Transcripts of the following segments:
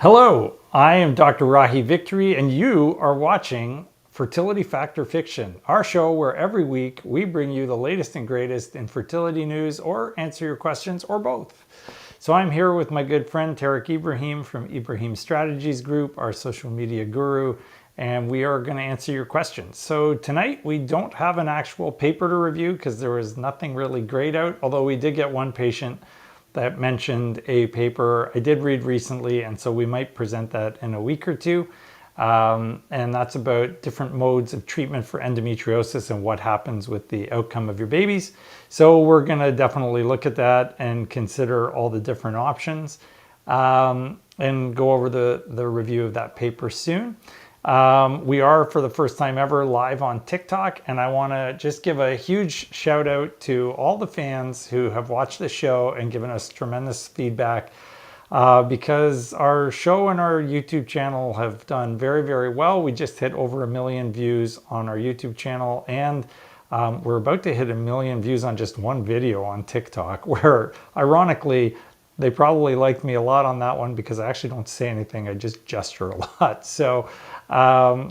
Hello, I am Dr. Rahi Victory, and you are watching Fertility Fact or Fiction, our show where every week we bring you the latest and greatest in fertility news or answer your questions or both. So I'm here with my good friend Tarek Ibrahim from Ibrahim Strategies Group, our social media guru, and we are going to answer your questions. So tonight we don't have an actual paper to review because there was nothing really great out, although we did get one patient that mentioned a paper I did read recently, and so we might present that in a week or two. And that's about different modes of treatment for endometriosis and what happens with the outcome of your babies. So we're going to definitely look at that and consider all the different options and go over the review of that paper soon. We are, for the first time ever, live on TikTok, and I want to just give a huge shout out to all the fans who have watched the show and given us tremendous feedback because our show and our YouTube channel have done very, very well. We just hit over 1 million views on our YouTube channel, and we're about to hit 1 million views on just one video on TikTok, where ironically, they probably liked me a lot on that one because I actually don't say anything. I just gesture a lot. So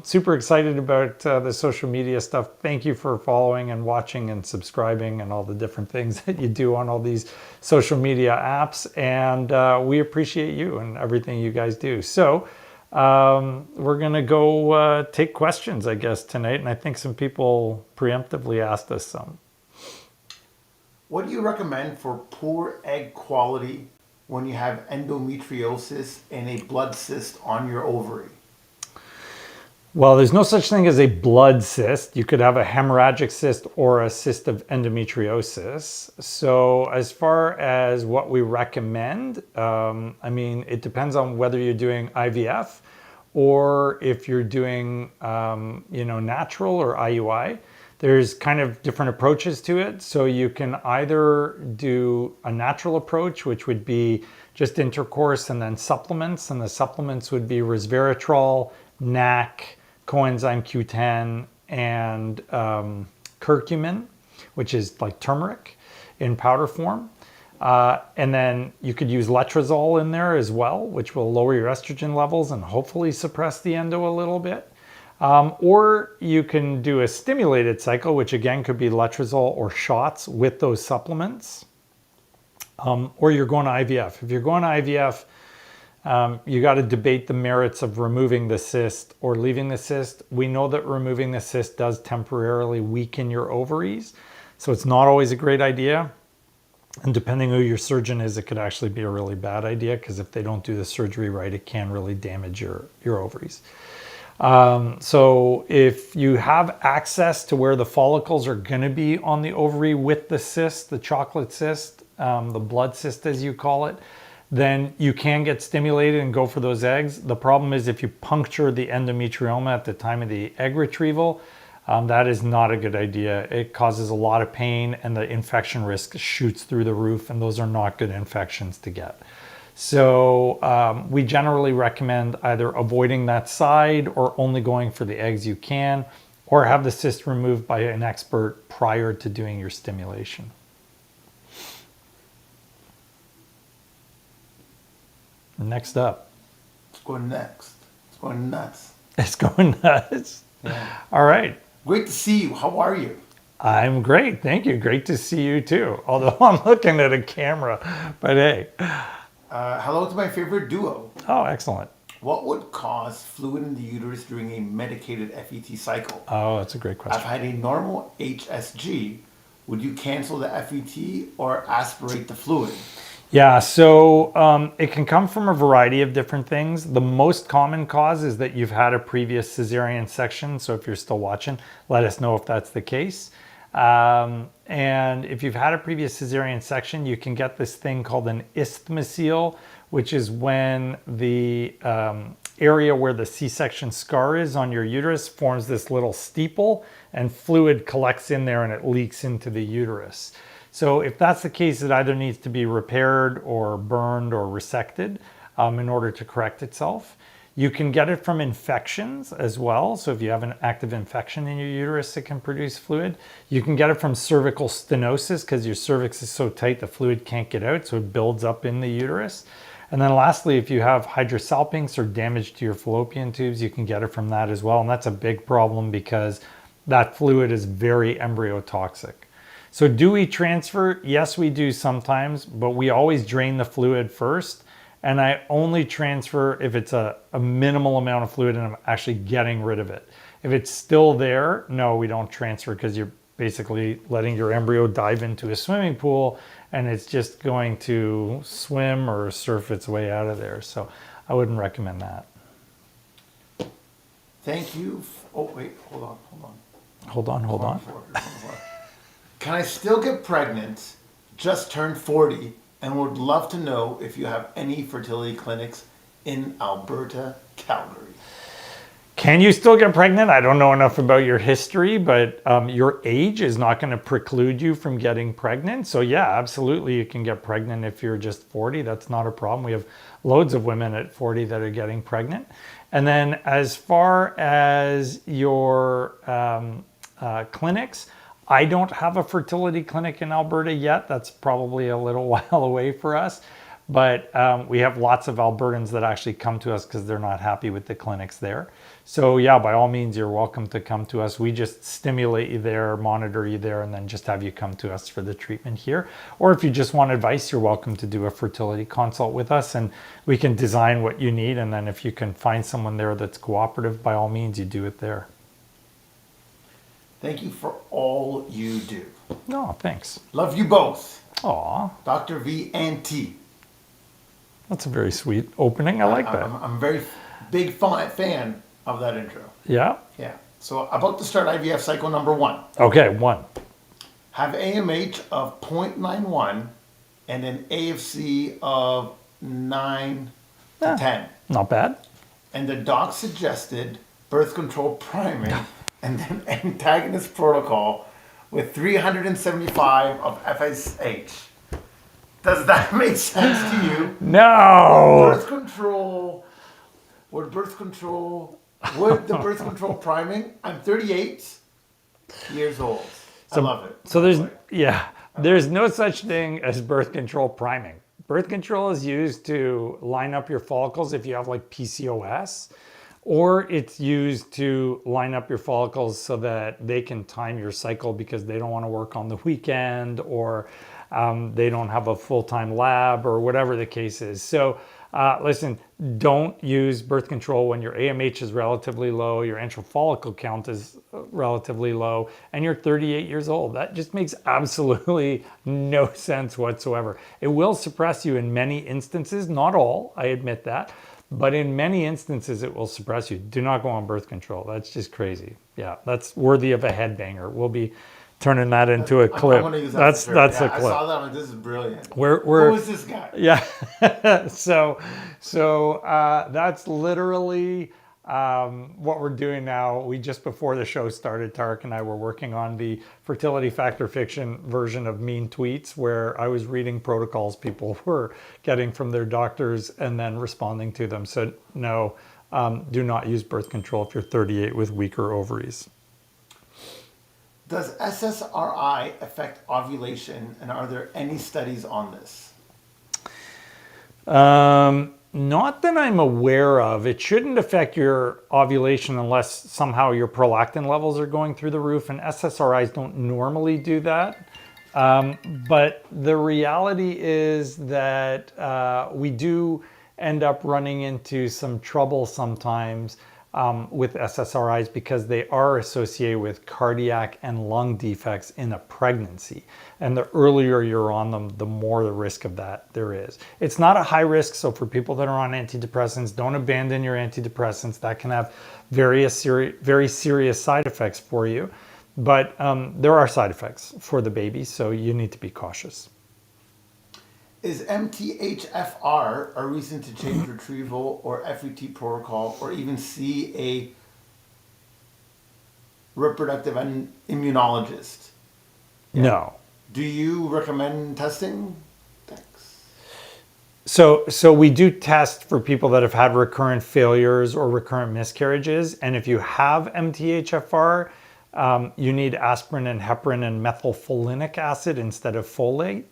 super excited about the social media stuff. Thank you for following and watching and subscribing and all the different things that you do on all these social media apps. And we appreciate you and everything you guys do. So we're going to go take questions, I guess, tonight. And I think some people preemptively asked us some. What do you recommend for poor egg quality when you have endometriosis and a blood cyst on your ovary? Well, there's no such thing as a blood cyst. You could have a hemorrhagic cyst or a cyst of endometriosis. So as far as what we recommend, I mean, it depends on whether you're doing IVF or if you're doing, natural or IUI. There's kind of different approaches to it. So you can either do a natural approach, which would be just intercourse and then supplements. And the supplements would be resveratrol, NAC, coenzyme Q10, and curcumin, which is like turmeric in powder form. And then you could use letrozole in there as well, which will lower your estrogen levels and hopefully suppress the endo a little bit. Or you can do a stimulated cycle, which again could be letrozole or shots with those supplements. Or you're going to IVF. If you're going to IVF, you got to debate the merits of removing the cyst or leaving the cyst. We know that removing the cyst does temporarily weaken your ovaries, so it's not always a great idea. And depending who your surgeon is, it could actually be a really bad idea because if they don't do the surgery right, it can really damage your ovaries. So if you have access to where the follicles are going to be on the ovary with the cyst, the chocolate cyst, the blood cyst as you call it, then you can get stimulated and go for those eggs. The problem is if you puncture the endometrioma at the time of the egg retrieval, that is not a good idea. It causes a lot of pain and the infection risk shoots through the roof, and those are not good infections to get. So we generally recommend either avoiding that side or only going for the eggs you can, or have the cyst removed by an expert prior to doing your stimulation. Next up. It's going next. It's going nuts. It's going nuts. Yeah. All right. Great to see you. How are you? I'm great. Thank you. Great to see you too. Although I'm looking at a camera, but hey. Hello to my favorite duo. Oh, excellent. What would cause fluid in the uterus during a medicated FET cycle? Oh, that's a great question. I've had a normal HSG. Would you cancel the FET or aspirate the fluid? Yeah, so it can come from a variety of different things. The most common cause is that you've had a previous cesarean section. So if you're still watching, let us know if that's the case. And if you've had a previous cesarean section, you can get this thing called an isthmocele, which is when the area where the C-section scar is on your uterus forms this little steeple and fluid collects in there and it leaks into the uterus. So if that's the case, it either needs to be repaired or burned or resected in order to correct itself. You can get it from infections as well. So if you have an active infection in your uterus, it can produce fluid. You can get it from cervical stenosis because your cervix is so tight the fluid can't get out, so it builds up in the uterus. And then lastly, if you have hydrosalpinx or damage to your fallopian tubes, you can get it from that as well. And that's a big problem because that fluid is very embryotoxic. So do we transfer? Yes, we do sometimes, but we always drain the fluid first. And I only transfer if it's a minimal amount of fluid and I'm actually getting rid of it. If it's still there, no, we don't transfer because you're basically letting your embryo dive into a swimming pool and it's just going to swim or surf its way out of there. So I wouldn't recommend that. Thank you. Oh, wait, hold on. Hold on. Can I still get pregnant? Just turned 40 and would love to know if you have any fertility clinics in Alberta, Calgary. Can you still get pregnant? I don't know enough about your history, but your age is not going to preclude you from getting pregnant. So yeah, absolutely, you can get pregnant if you're just 40. That's not a problem. We have loads of women at 40 that are getting pregnant. And then as far as your clinics, I don't have a fertility clinic in Alberta yet. That's probably a little while away for us. But we have lots of Albertans that actually come to us because they're not happy with the clinics there. So yeah, by all means, you're welcome to come to us. We just stimulate you there, monitor you there, and then just have you come to us for the treatment here. Or if you just want advice, you're welcome to do a fertility consult with us and we can design what you need. And then if you can find someone there that's cooperative, by all means, you do it there. Thank you for all you do. No, thanks. Love you both. Aw. Dr. V and T. That's a very sweet opening. I like that. I'm a very big fan of that intro. Yeah? Yeah. So about to start IVF cycle number 1. Okay, 1. Have AMH of 0.91 and an AFC of 9 to 10. Not bad. And the doc suggested birth control priming and then antagonist protocol with 375 of FSH. Does that make sense to you? No. Would the birth control priming? I'm 38 years old. I love it. So there's no such thing as birth control priming. Birth control is used to line up your follicles if you have like PCOS, or it's used to line up your follicles so that they can time your cycle because they don't want to work on the weekend or they don't have a full-time lab or whatever the case is. So listen, don't use birth control when your AMH is relatively low, your antral follicle count is relatively low, and you're 38 years old. That just makes absolutely no sense whatsoever. It will suppress you in many instances, not all, I admit that, but in many instances it will suppress you. Do not go on birth control. That's just crazy. Yeah, that's worthy of a headbanger. We'll be turning that into a clip. That's a clip. I saw that one. This is brilliant. Who is this guy? Yeah. so that's literally what we're doing now. We just before the show started, Tarek and I were working on the fertility factor fiction version of Mean Tweets, where I was reading protocols people were getting from their doctors and then responding to them. So no, do not use birth control if you're 38 with weaker ovaries. Does SSRI affect ovulation, and are there any studies on this? Not that I'm aware of. It shouldn't affect your ovulation unless somehow your prolactin levels are going through the roof, and SSRIs don't normally do that. But the reality is that we do end up running into some trouble sometimes with SSRIs because they are associated with cardiac and lung defects in a pregnancy. And the earlier you're on them, the more the risk of that there is. It's not a high risk, so for people that are on antidepressants, don't abandon your antidepressants. That can have very serious side effects for you. But there are side effects for the baby, so you need to be cautious. Is MTHFR a reason to change retrieval or FET protocol or even see a reproductive immunologist? Yeah. No. Do you recommend testing? Thanks. So we do test for people that have had recurrent failures or recurrent miscarriages. And if you have MTHFR, you need aspirin and heparin and methylfolinic acid instead of folate,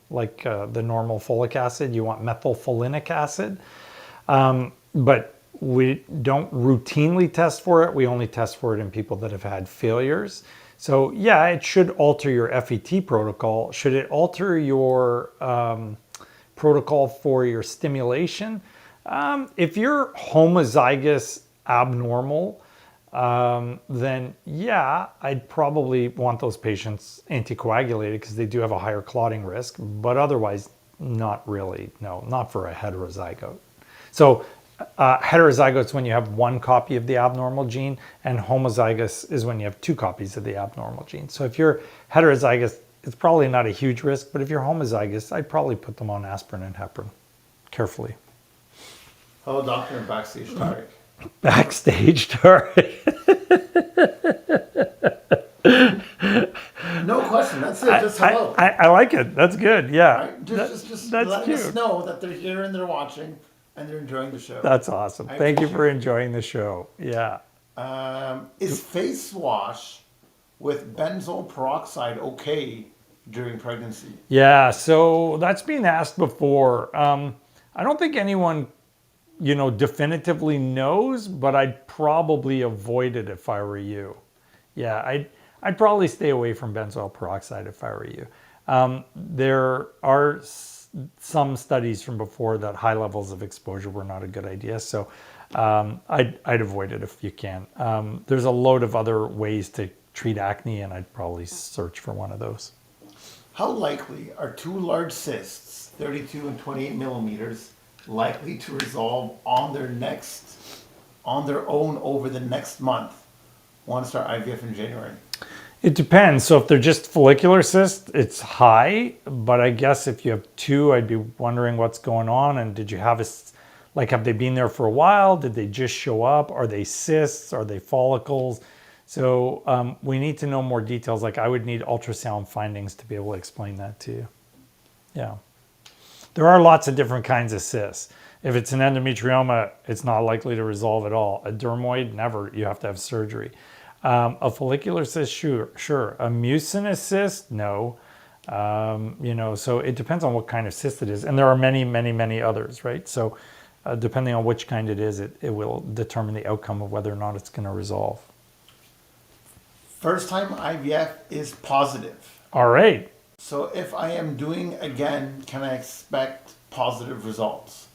like the normal folic acid. You want methylfolinic acid. But we don't routinely test for it. We only test for it in people that have had failures. So yeah, it should alter your FET protocol. Should it alter your protocol for your stimulation? If you're homozygous abnormal, then yeah, I'd probably want those patients anticoagulated because they do have a higher clotting risk, but otherwise not really. No, not for a heterozygote. So heterozygotes when you have one copy of the abnormal gene, and homozygous is when you have two copies of the abnormal gene. So if you're heterozygous, it's probably not a huge risk, but if you're homozygous, I'd probably put them on aspirin and heparin carefully. Hello, doctor, and backstage Tarek. Backstage Tarek. No question. That's it. Just hello. I like it. That's good. Yeah. Right? Just that's letting us cute. know that they're here and they're watching and they're enjoying the show. That's awesome. Thank you for enjoying the show. Yeah. Is face wash with benzoyl peroxide okay during pregnancy? Yeah. So that's been asked before. I don't think anyone, definitively knows, but I'd probably avoid it if I were you. Yeah, I'd probably stay away from benzoyl peroxide if I were you. There are some studies from before that high levels of exposure were not a good idea, so I'd avoid it if you can. There's a load of other ways to treat acne, and I'd probably search for one of those. How likely are two large cysts, 32 and 28 millimeters, likely to resolve on their own over the next month? Want to start IVF in January? It depends. So if they're just follicular cysts, it's high. But I guess if you have two, I'd be wondering what's going on. And did you have have they been there for a while? Did they just show up? Are they cysts? Are they follicles? So we need to know more details. Like I would need ultrasound findings to be able to explain that to you. Yeah. There are lots of different kinds of cysts. If it's an endometrioma, it's not likely to resolve at all. A dermoid, never. You have to have surgery. A follicular cyst, sure. A mucinous cyst, no. So it depends on what kind of cyst it is. And there are many, many, many others, right? So depending on which kind it is, it will determine the outcome of whether or not it's going to resolve. First time IVF is positive. All right. So if I am doing again, can I expect positive results?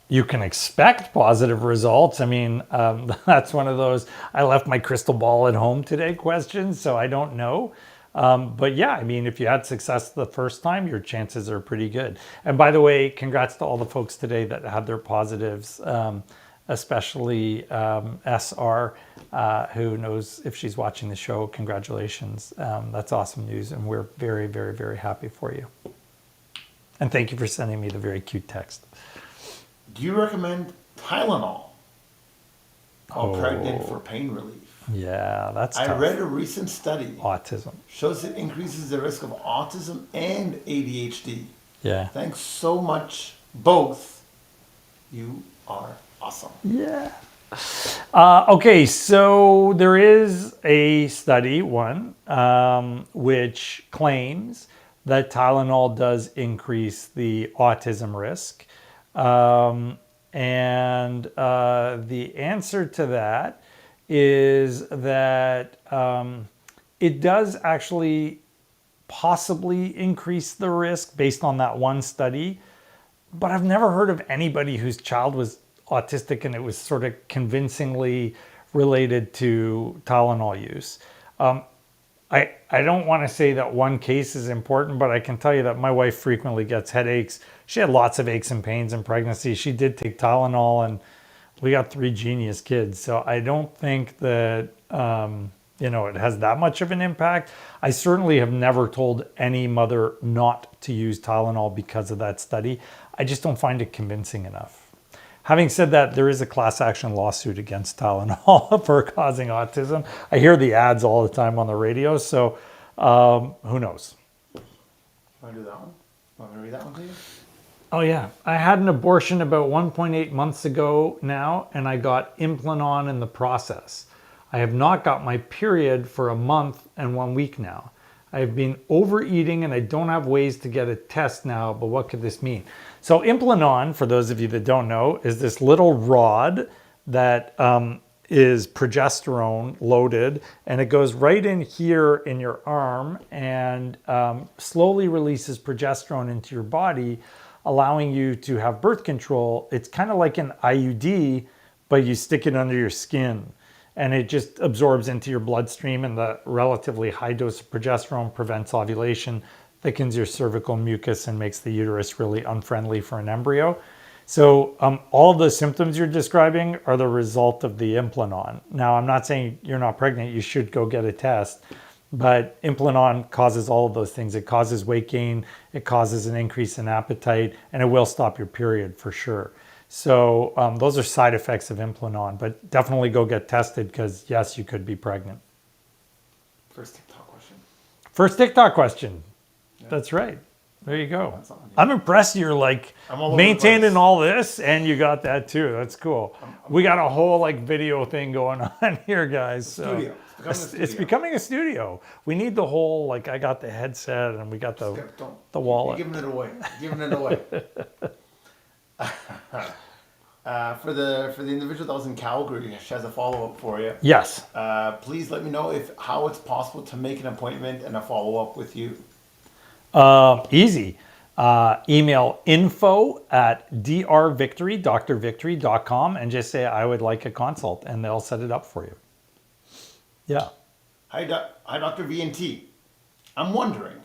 You can expect positive results. I mean, that's one of those, I left my crystal ball at home today questions, so I don't know. But yeah, I mean, if you had success the first time, your chances are pretty good. And by the way, congrats to all the folks today that had their positives, especially SR, who knows if she's watching the show. Congratulations. That's awesome news, and we're very, very, very happy for you. And thank you for sending me the very cute text. Do you recommend Tylenol while pregnant for pain relief? Yeah, that's tough. I read a recent study. Autism. Shows it increases the risk of autism and ADHD. Yeah. Thanks so much, both. You are awesome. Yeah. Okay, so there is a study, which claims that Tylenol does increase the autism risk. And the answer to that is that it does actually possibly increase the risk based on that one study, but I've never heard of anybody whose child was autistic and it was sort of convincingly related to Tylenol use. I don't want to say that one case is important, but I can tell you that my wife frequently gets headaches. She had lots of aches and pains in pregnancy. She did take Tylenol, and we got 3 genius kids. So I don't think that, it has that much of an impact. I certainly have never told any mother not to use Tylenol because of that study. I just don't find it convincing enough. Having said that, there is a class action lawsuit against Tylenol for causing autism. I hear the ads all the time on the radio, so who knows? Want to do that one? Want me to read that one to you? Oh yeah, I had an abortion about 1.8 months ago now, and I got Implanon in the process. I have not got my period for a month and 1 week now. I have been overeating and I don't have ways to get a test now, but what could this mean? So Implanon, for those of you that don't know, is this little rod that is progesterone loaded, and it goes right in here in your arm and slowly releases progesterone into your body, allowing you to have birth control. It's kind of like an IUD, but you stick it under your skin and it just absorbs into your bloodstream, and the relatively high dose of progesterone prevents ovulation, thickens your cervical mucus, and makes the uterus really unfriendly for an embryo. So all the symptoms you're describing are the result of the Implanon. Now, I'm not saying you're not pregnant, you should go get a test, but Implanon causes all of those things. It causes weight gain, it causes an increase in appetite, and it will stop your period for sure. So those are side effects of Implanon, but definitely go get tested because yes, you could be pregnant. First TikTok question. First TikTok question. Yeah. That's right. There you go. I'm impressed you're like maintaining all this and you got that too. That's cool. We got a whole like video thing going on here, guys. So it's becoming a studio. We need the whole, like I got the headset and we got the wallet. You're giving it away. Giving it away. For the individual that was in Calgary, she has a follow-up for you. Yes. Please let me know how it's possible to make an appointment and a follow-up with you. Easy. Email info@drvictory.com and just say I would like a consult, and they'll set it up for you. Yeah. Hi, Dr. VNT. I'm wondering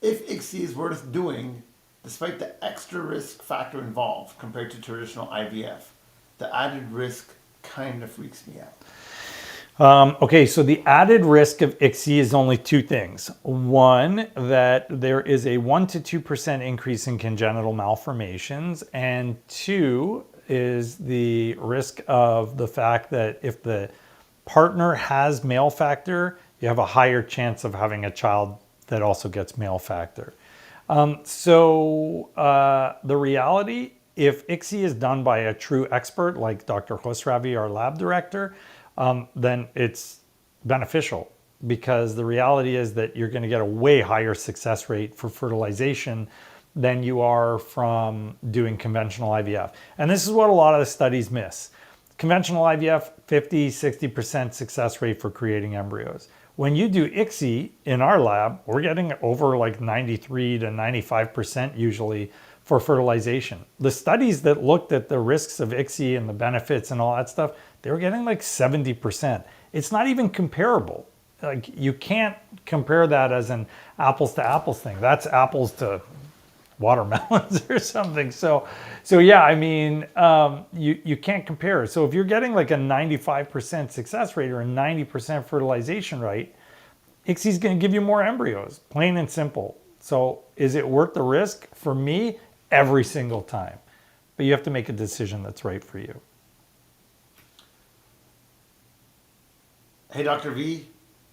if ICSI is worth doing despite the extra risk factor involved compared to traditional IVF. The added risk kind of freaks me out. Okay, so the added risk of ICSI is only two things. One, that there is a 1 to 2% increase in congenital malformations. And two is the risk of the fact that if the partner has male factor, you have a higher chance of having a child that also gets male factor. The reality, if ICSI is done by a true expert like Dr. Hosravi, our lab director, then it's beneficial, because the reality is that you're going to get a way higher success rate for fertilization than you are from doing conventional IVF. And this is what a lot of the studies miss. Conventional IVF, 50-60% success rate for creating embryos. When you do ICSI in our lab, we're getting over like 93 to 95% usually for fertilization. The studies that looked at the risks of ICSI and the benefits and all that stuff, they were getting like 70%. It's not even comparable. Like, you can't compare that as an apples to apples thing. That's apples to watermelons or something. So yeah, I mean, you can't compare. So if you're getting like a 95% success rate or a 90% fertilization rate, ICSI is going to give you more embryos, plain and simple. So is it worth the risk? For me, every single time. But you have to make a decision that's right for you. Hey, Dr. V,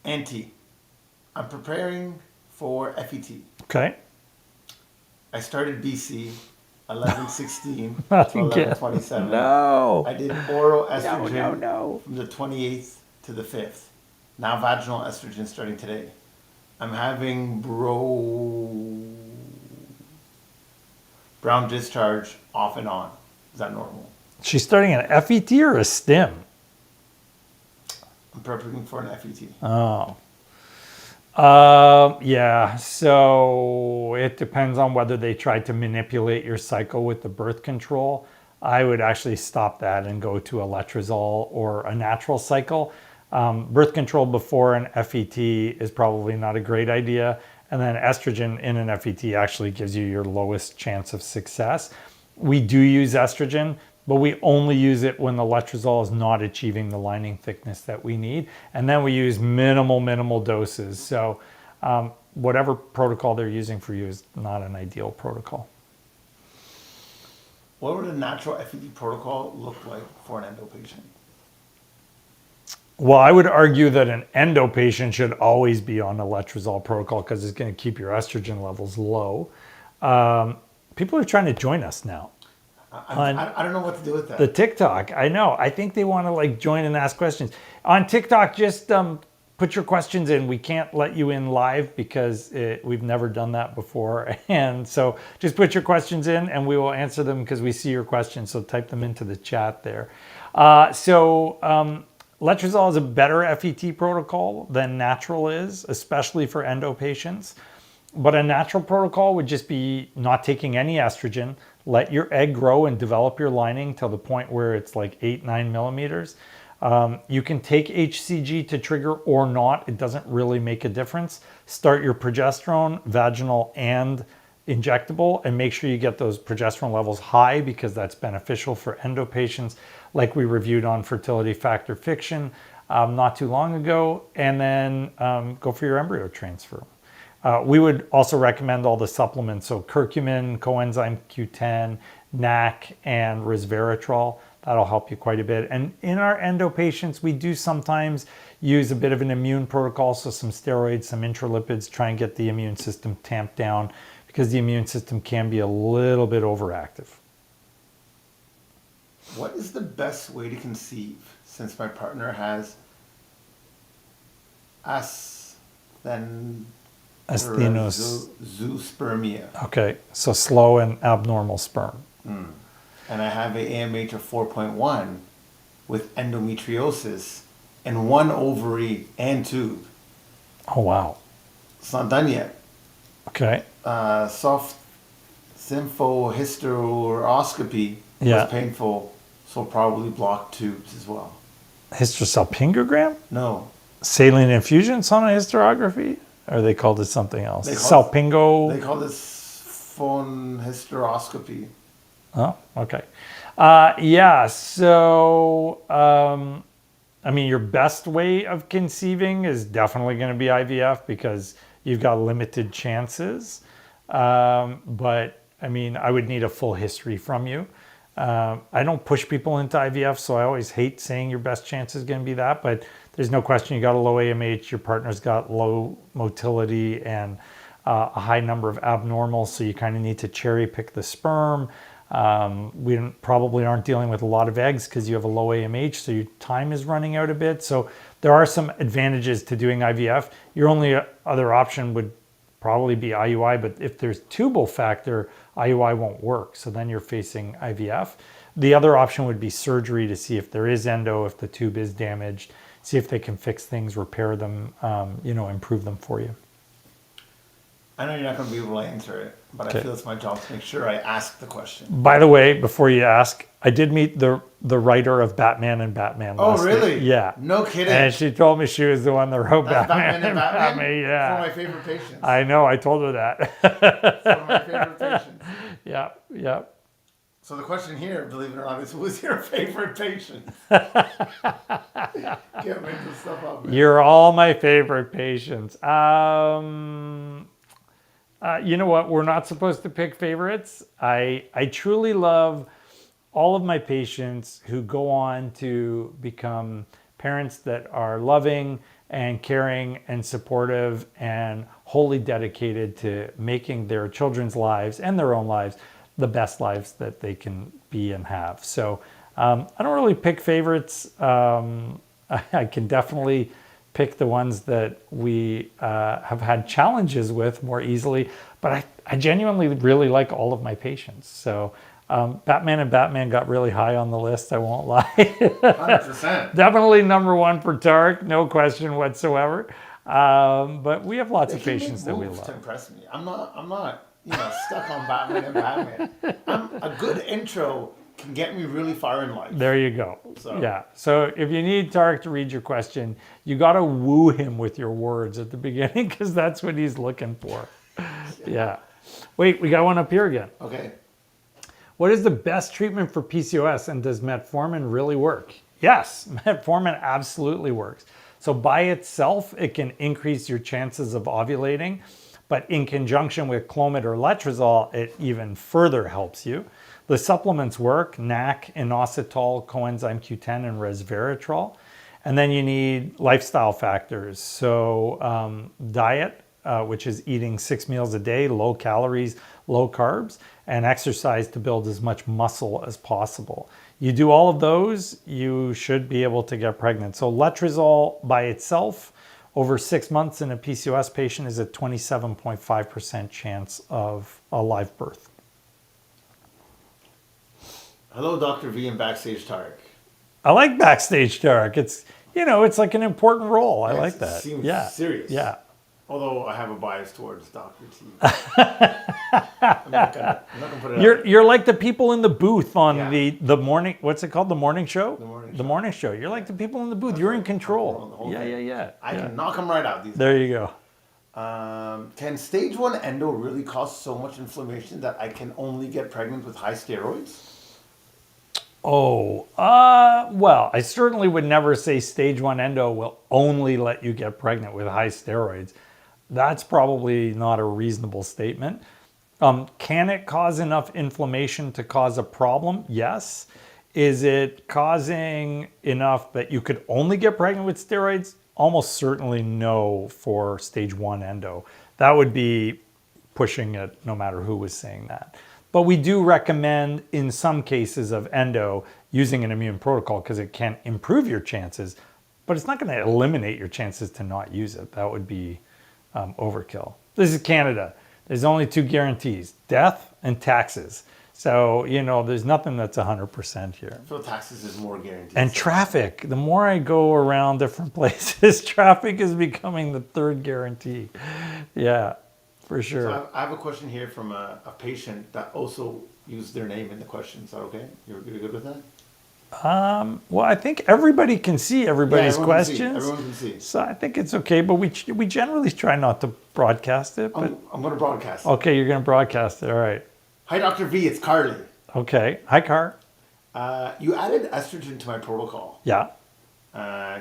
Auntie, I'm preparing for FET. Okay. I started BC 11/16 to 11/27. No. I did oral estrogen No. from the 28th to the 5th. Now vaginal estrogen starting today. I'm having brown discharge off and on. Is that normal? She's starting an FET or a STIM? I'm prepping for an FET. Oh. Yeah, so it depends on whether they tried to manipulate your cycle with the birth control. I would actually stop that and go to a Letrozole or a natural cycle. Birth control before an FET is probably not a great idea. And then estrogen in an FET actually gives you your lowest chance of success. We do use estrogen, but we only use it when the Letrozole is not achieving the lining thickness that we need. And then we use minimal doses. So whatever protocol they're using for you is not an ideal protocol. What would a natural FET protocol look like for an endo patient? Well, I would argue that an endo patient should always be on a Letrozole protocol because it's going to keep your estrogen levels low. People are trying to join us now. I don't know what to do with that. The TikTok, I know. I think they want to like join and ask questions. On TikTok, just put your questions in. We can't let you in live because we've never done that before. And so just put your questions in and we will answer them because we see your questions. So type them into the chat there. Letrozole is a better FET protocol than natural is, especially for endo patients. But a natural protocol would just be not taking any estrogen, let your egg grow and develop your lining till the point where it's like 8-9 millimeters. You can take HCG to trigger or not. It doesn't really make a difference. Start your progesterone, vaginal and injectable, and make sure you get those progesterone levels high because that's beneficial for endo patients, like we reviewed on Fertility Factor Fiction not too long ago. And then go for your embryo transfer. We would also recommend all the supplements, so curcumin, coenzyme Q10, NAC, and resveratrol. That'll help you quite a bit. And in our endo patients, we do sometimes use a bit of an immune protocol, so some steroids, some intralipids, try and get the immune system tamped down because the immune system can be a little bit overactive. What is the best way to conceive since my partner has zoospermia? Okay, so slow and abnormal sperm. And I have an AMH of 4.1 with endometriosis and 1 ovary and tube. Oh, wow. It's not done yet. Okay. Soft symphohysteroscopy was painful, so probably blocked tubes as well. Hysterosalpingogram? No. Saline infusion sonohysterography? Or they called it something else? Salpingo? They call this phone hysteroscopy. Oh, okay. So, I mean, your best way of conceiving is definitely going to be IVF because you've got limited chances. But, I mean, I would need a full history from you. I don't push people into IVF, so I always hate saying your best chance is going to be that. But there's no question you got a low AMH, your partner's got low motility and a high number of abnormals, so you kind of need to cherry pick the sperm. We probably aren't dealing with a lot of eggs because you have a low AMH, so your time is running out a bit. So there are some advantages to doing IVF. Your only other option would probably be IUI, but if there's tubal factor, IUI won't work. So then you're facing IVF. The other option would be surgery to see if there is endo, if the tube is damaged, see if they can fix things, repair them, improve them for you. I know you're not going to be able to answer it, but I feel it's my job to make sure I ask the question. By the way, before you ask, I did meet the writer of Batman and Batman last really? week. Yeah. No kidding. And she told me she was the one that wrote Batman and Batman. Yeah. It's one of my favorite patients. I know. I told her that. It's one of my favorite patients. Yeah. So the question here, believe it or not, is who's your favorite patient? Can't make this stuff up, man. You're all my favorite patients. You know what? We're not supposed to pick favorites. I truly love all of my patients who go on to become parents that are loving and caring and supportive and wholly dedicated to making their children's lives and their own lives the best lives that they can be and have. So I don't really pick favorites. I can definitely pick the ones that we have had challenges with more easily, but I genuinely really like all of my patients. So Batman and Batman got really high on the list, I won't lie. 100%. Definitely number one for Tarek, no question whatsoever. But we have lots of patients that we love. To impress me. I'm not stuck on Batman and Batman. A good intro can get me really far in life. There you go. So if you need Tarek to read your question, you got to woo him with your words at the beginning because that's what he's looking for. Yeah. Wait, we got one up here again. Okay. What is the best treatment for PCOS, and does metformin really work? Yes, metformin absolutely works. So by itself, it can increase your chances of ovulating, but in conjunction with Clomid or Letrozole, it even further helps you. The supplements work: NAC, inositol, coenzyme Q10, and resveratrol. And then you need lifestyle factors. So diet, which is eating 6 meals a day, low calories, low carbs, and exercise to build as much muscle as possible. You do all of those, you should be able to get pregnant. So letrozole by itself over 6 months in a PCOS patient is a 27.5% chance of a live birth. Hello, Dr. V and Backstage Tarek. I like Backstage Tarek. It's, it's like an important role. I like that. Seems Yeah. serious. Yeah. Although I have a bias towards Dr. T. I'm not gonna put it out. You're like the people in the booth on Yeah. the morning, what's it called? The morning show? The morning show. You're like the people in the booth. You're in control. The whole Yeah, thing. yeah, yeah. I yeah. can knock them right out. There you go. Can stage 1 endo really cause so much inflammation that I can only get pregnant with high steroids? Oh, well, I certainly would never say stage 1 endo will only let you get pregnant with high steroids. That's probably not a reasonable statement. Can it cause enough inflammation to cause a problem? Yes. Is it causing enough that you could only get pregnant with steroids? Almost certainly no for stage 1 endo. That would be pushing it no matter who was saying that. But we do recommend in some cases of endo using an immune protocol because it can improve your chances, but it's not going to eliminate your chances to not use it. That would be overkill. This is Canada. There's only 2 guarantees, death and taxes. So, there's nothing that's 100% here. So taxes is more guaranteed. And traffic. The more I go around different places, traffic is becoming the 3rd guarantee. Yeah, for sure. So I have a question here from a patient that also used their name in the question. Is that okay? You're good with that? Well, I think everybody can see everybody's everyone can see. questions. Everyone can see. So I think it's okay, but we generally try not to broadcast it. But I'm going to broadcast it. okay, you're going to broadcast it. All right. Hi, Dr. V. It's Carly. Okay. Hi, Car. You added estrogen to my protocol. Yeah.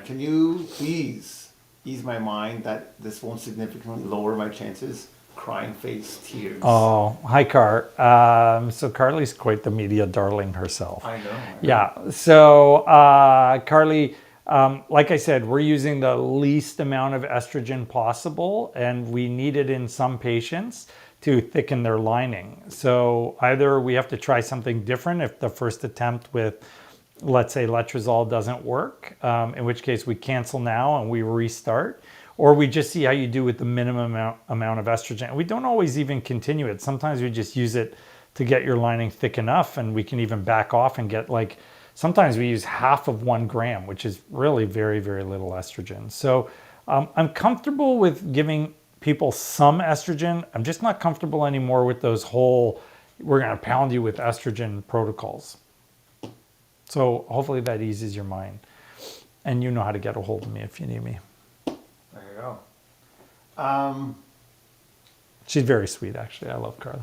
Can you please ease my mind that this won't significantly lower my chances? Crying face, tears. Oh, hi, Car. So Carly's quite the media darling herself. I know. Yeah. So, Carly, like I said, we're using the least amount of estrogen possible, and we need it in some patients to thicken their lining. So either we have to try something different if the first attempt with, let's say, letrozole doesn't work, in which case we cancel now and we restart, or we just see how you do with the minimum amount of estrogen. We don't always even continue it. Sometimes we just use it to get your lining thick enough, and we can even back off and get sometimes we use half of 1 gram, which is really very, very little estrogen. So I'm comfortable with giving people some estrogen. I'm just not comfortable anymore with those whole, we're going to pound you with estrogen protocols. So hopefully that eases your mind. And you know how to get a hold of me if you need me. There you go. She's very sweet, actually. I love Carly.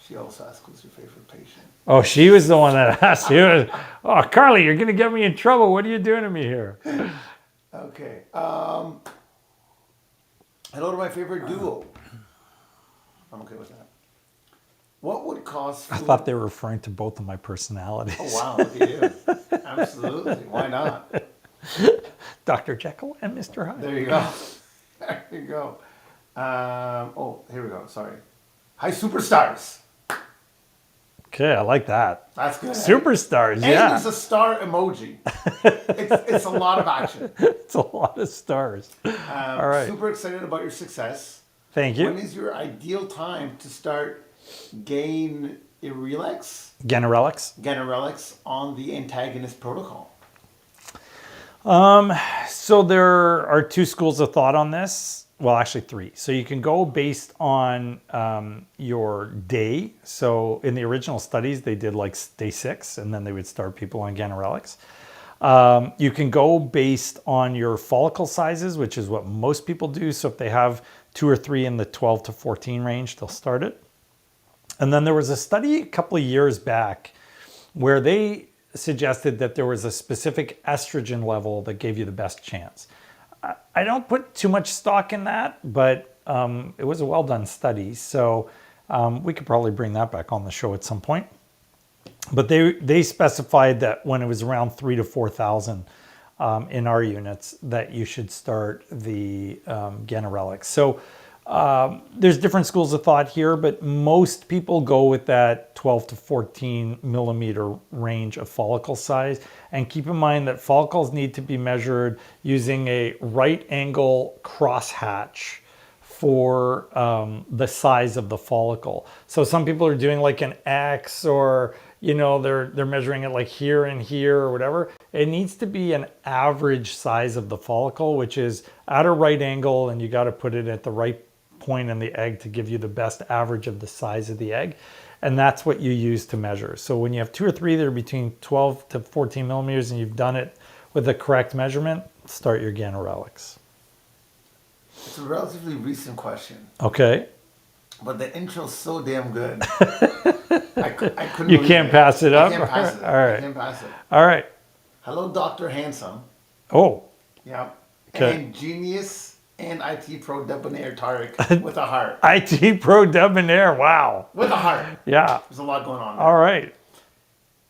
She also asked who's your favorite patient. Oh, she was the one that asked. Oh, Carly, you're going to get me in trouble. What are you doing to me here? Okay. Hello to my favorite duo. I'm okay with that. What would cause I thought they were referring to both of my personalities. Oh, wow. Look at you. Absolutely. Why not? Dr. Jekyll and Mr. Hyde. There you go. There you go. Here we go. Sorry. Hi, superstars. Okay, I like that. That's good. Superstars, And yeah. there's a star emoji. It's a lot of action. It's a lot of stars. All right. Super excited about your success. Thank you. When is your ideal time to start Ganirelix on the Antagonist protocol? So there are 2 schools of thought on this. Well, actually 3. So you can go based on your day. So in the original studies, they did day 6, and then they would start people on Ganirelix. You can go based on your follicle sizes, which is what most people do. So if they have 2 or 3 in the 12 to 14 range, they'll start it. And then there was a study a couple of years back where they suggested that there was a specific estrogen level that gave you the best chance. I don't put too much stock in that, but it was a well-done study. So we could probably bring that back on the show at some point. But they specified that when it was around 3,000 to 4,000, in our units, that you should start the ganirelix. So there's different schools of thought here, but most people go with that 12 to 14 millimeter range of follicle size. And keep in mind that follicles need to be measured using a right angle crosshatch for the size of the follicle. So some people are doing like an X, or they're measuring it like here and here or whatever. It needs to be an average size of the follicle, which is at a right angle, and you got to put it at the right point in the egg to give you the best average of the size of the egg. And that's what you use to measure. So when you have 2 or 3 that are between 12 to 14 millimeters and you've done it with the correct measurement, start your ganirelix. It's a relatively recent question. Okay. But the intro's so damn good. I couldn't. You can't pass it up? I can't pass it. All right. I can't pass it. All right. Hello, Dr. Handsome. Oh. Yeah. Okay. And Genius and IT Pro Debonair Tariq with a heart. IT Pro Debonair. Wow. With a heart. Yeah. There's a lot going on there. All right.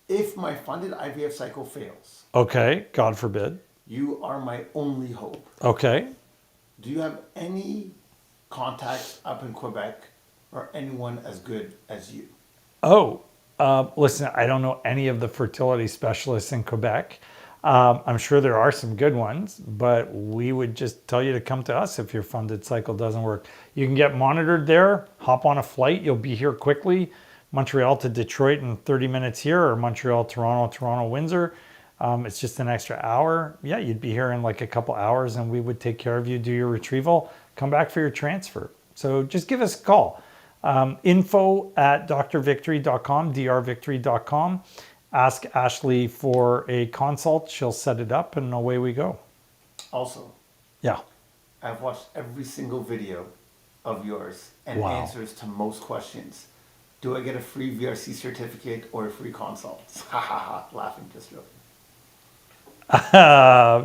If my funded IVF cycle fails, Okay. God forbid. you are my only hope. Okay. Do you have any contacts up in Quebec or anyone as good as you? Oh, listen, I don't know any of the fertility specialists in Quebec. I'm sure there are some good ones, but we would just tell you to come to us if your funded cycle doesn't work. You can get monitored there, hop on a flight, you'll be here quickly. Montreal to Detroit in 30 minutes here, or Montreal, Toronto, Windsor. It's just an extra hour. Yeah, you'd be here in like a couple hours, and we would take care of you, do your retrieval, come back for your transfer. So just give us a call. info@drvictory.com, drvictory.com. Ask Ashley for a consult. She'll set it up, and away we go. Also, Yeah. I've watched every single video of yours and Wow. answers to most questions. Do I get a free VRC certificate or a free consult? Ha ha ha, laughing, just joking.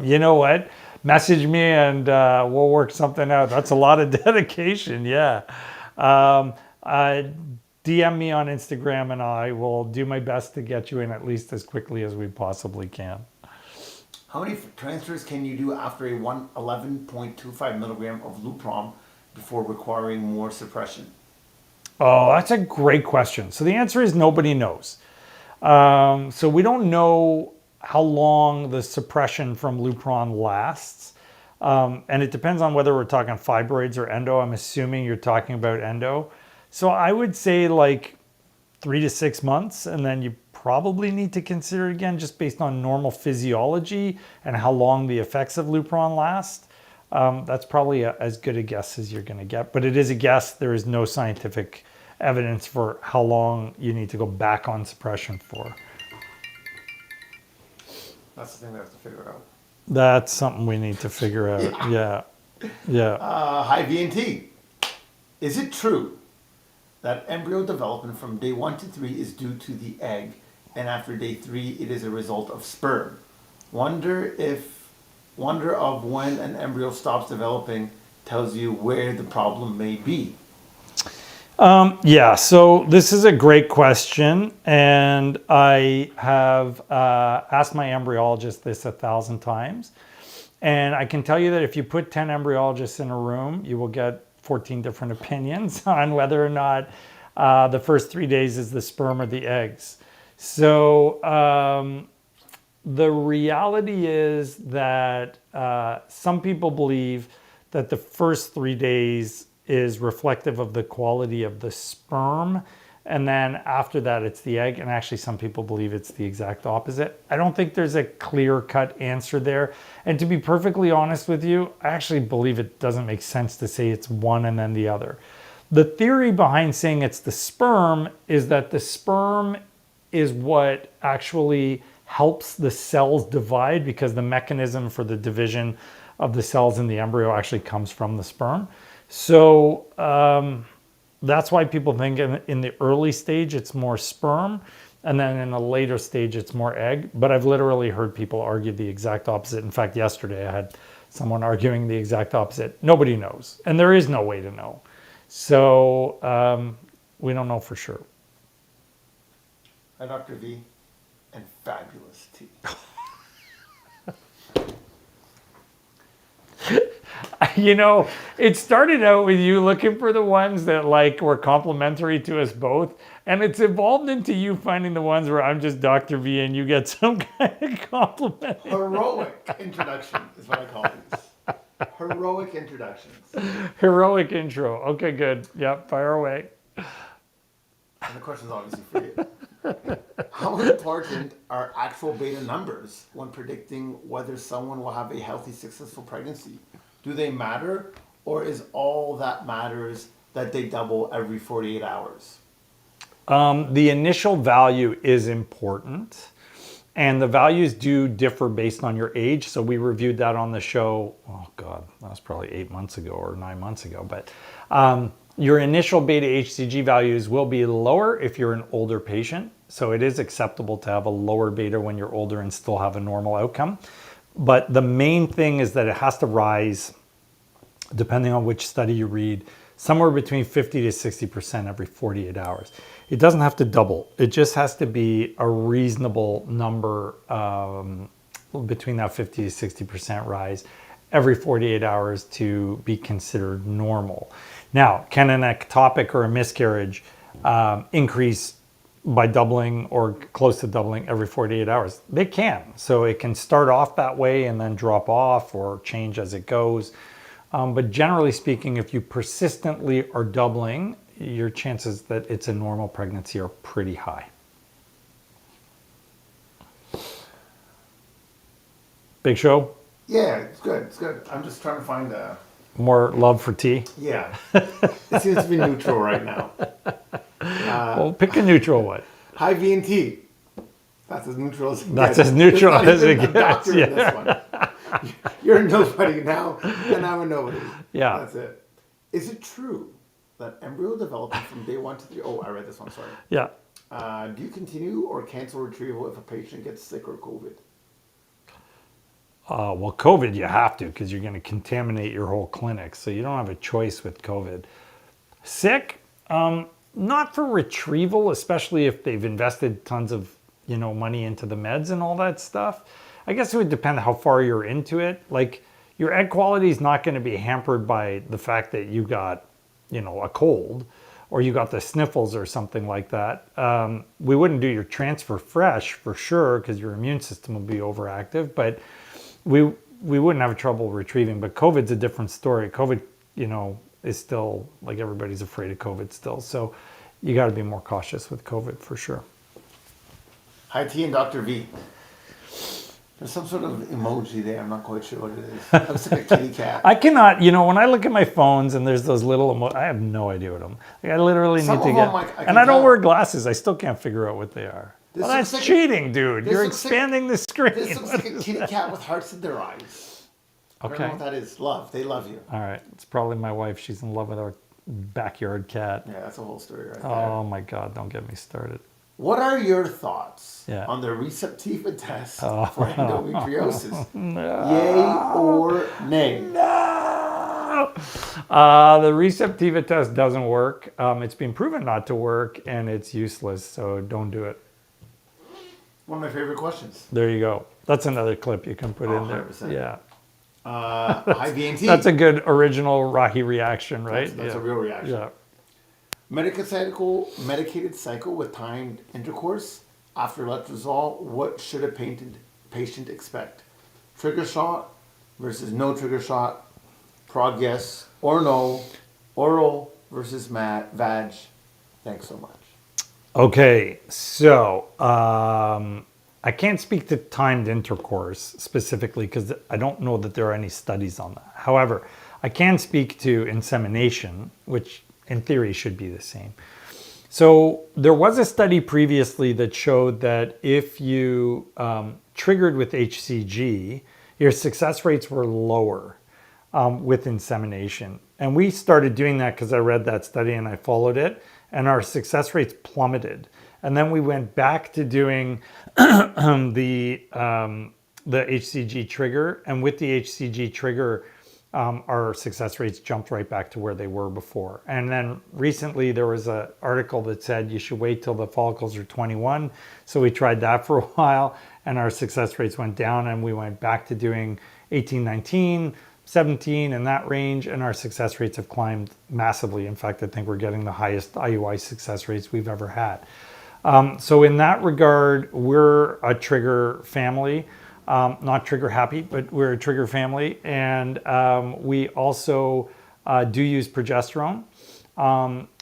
You know what? Message me and we'll work something out. That's a lot of dedication. Yeah. DM me on Instagram and I will do my best to get you in at least as quickly as we possibly can. How many transfers can you do after a 11.25 milligram of Lupron before requiring more suppression? Oh, that's a great question. So the answer is nobody knows. So we don't know how long the suppression from Lupron lasts. And it depends on whether we're talking fibroids or endo. I'm assuming you're talking about endo. So I would say like 3 to 6 months, and then you probably need to consider it again just based on normal physiology and how long the effects of Lupron last. That's probably as good a guess as you're going to get. But it is a guess. There is no scientific evidence for how long you need to go back on suppression for. That's the thing we have to figure out. That's something we need to figure out. Yeah. Hi, V&T. Is it true that embryo development from day 1 to 3 is due to the egg, and after day 3 it is a result of sperm? Wonder of when an embryo stops developing tells you where the problem may be. Yeah, so this is a great question, and I have asked my embryologist this 1,000 times, and I can tell you that if you put 10 embryologists in a room, you will get 14 different opinions on whether or not the first 3 days is the sperm or the eggs. So the reality is that some people believe that the first 3 days is reflective of the quality of the sperm, and then after that it's the egg, and actually some people believe it's the exact opposite. I don't think there's a clear-cut answer there, and to be perfectly honest with you, I actually believe it doesn't make sense to say it's one and then the other. The theory behind saying it's the sperm is that the sperm is what actually helps the cells divide, because the mechanism for the division of the cells in the embryo actually comes from the sperm. So that's why people think in the early stage it's more sperm, and then in a later stage it's more egg. But I've literally heard people argue the exact opposite. In fact, yesterday I had someone arguing the exact opposite. Nobody knows, and there is no way to know. So we don't know for sure. Hi, Dr. V, and fabulous T. You know, it started out with you looking for the ones that like were complementary to us both, and it's evolved into you finding the ones where I'm just Dr. V and you get some kind of compliment. Heroic introduction is what I call these. Heroic introductions. Heroic intro. Okay, good. Yep, fire away. And the question is obviously for you. How important are actual beta numbers when predicting whether someone will have a healthy, successful pregnancy? Do they matter, or is all that matters that they double every 48 hours? The initial value is important, and the values do differ based on your age. So we reviewed that on the show. Oh God, that was probably 8 months ago or 9 months ago. But your initial beta HCG values will be lower if you're an older patient. So it is acceptable to have a lower beta when you're older and still have a normal outcome. But the main thing is that it has to rise, depending on which study you read, somewhere between 50 to 60% every 48 hours. It doesn't have to double. It just has to be a reasonable number between that 50 to 60% rise every 48 hours to be considered normal. Now, can an ectopic or a miscarriage increase by doubling or close to doubling every 48 hours? They can. So it can start off that way and then drop off or change as it goes. But generally speaking, if you persistently are doubling, your chances that it's a normal pregnancy are pretty high. Big show? Yeah, it's good. It's good. I'm just trying to find a... More love for tea? Yeah. It seems to be neutral right now. Well, pick a neutral one. High V and T. That's as neutral as it That's gets. as neutral There's as it not even a gets. doctor in this one. You're a nobody now, and I'm a nobody. Yeah. That's it. Is it true that embryo development from day 1 to 3... Oh, I read this one, sorry. Yeah. Do you continue or cancel retrieval if a patient gets sick or COVID? Well, COVID, you have to because you're going to contaminate your whole clinic. So you don't have a choice with COVID. Sick, not for retrieval, especially if they've invested tons of money into the meds and all that stuff. I guess it would depend how far you're into it. Like your egg quality is not going to be hampered by the fact that you got, a cold or you got the sniffles or something like that. We wouldn't do your transfer fresh for sure because your immune system will be overactive, but we wouldn't have trouble retrieving. But COVID's a different story. COVID, is still, like, everybody's afraid of COVID still. So you got to be more cautious with COVID for sure. Hi T and Dr. V. There's some sort of emoji there. I'm not quite sure what it is. It looks like a kitty cat. I cannot, when I look at my phones and there's those little I have no idea what them. Like, I literally Some need to of get. them, like, I and can I don't tell. wear glasses. I still can't figure out what they are. This Well, that's looks like cheating, dude. this You're looks like- expanding the screen. This looks like a kitty cat with hearts in their eyes. I don't know Okay. what that is. Love. They love you. All right. It's probably my wife. She's in love with our backyard cat. Yeah, that's a whole story right there. Oh my God. Don't get me started. What are your thoughts Yeah. on the Receptiva test Oh. for endometriosis? Yay or nay? No! The Receptiva test doesn't work. It's been proven not to work and it's useless. So don't do it. One of my favorite questions. There you go. That's another clip you can put in there. 100%. Yeah. High VNT. That's a good original Rahi reaction, right? That's yeah. a real reaction. Yeah. Medicated cycle with timed intercourse after letrozole. What should a patient expect? Trigger shot versus no trigger shot. Prog yes or no. Oral versus vag. Thanks so much. Okay, so I can't speak to timed intercourse specifically because I don't know that there are any studies on that. However, I can speak to insemination, which in theory should be the same. So there was a study previously that showed that if you triggered with HCG, your success rates were lower with insemination. And we started doing that because I read that study and I followed it, and our success rates plummeted. And then we went back to doing the HCG trigger, and with the HCG trigger, our success rates jumped right back to where they were before. And then recently there was an article that said you should wait till the follicles are 21. So we tried that for a while and our success rates went down and we went back to doing 18, 19. 17 in that range, and our success rates have climbed massively. In fact, I think we're getting the highest IUI success rates we've ever had. So in that regard, we're a trigger family, not trigger happy, but we're a trigger family. And we also do use progesterone.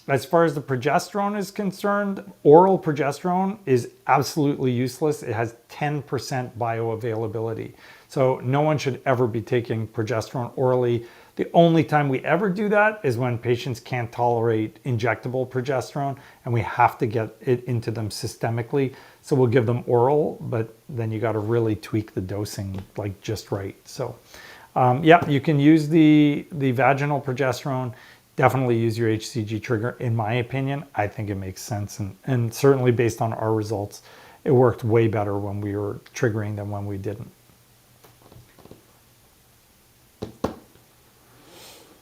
As far as the progesterone is concerned, oral progesterone is absolutely useless. It has 10% bioavailability. So no one should ever be taking progesterone orally. The only time we ever do that is when patients can't tolerate injectable progesterone and we have to get it into them systemically. So we'll give them oral, but then you got to really tweak the dosing like just right. So yeah, you can use the vaginal progesterone. Definitely use your HCG trigger. In my opinion, I think it makes sense. And certainly based on our results, it worked way better when we were triggering than when we didn't.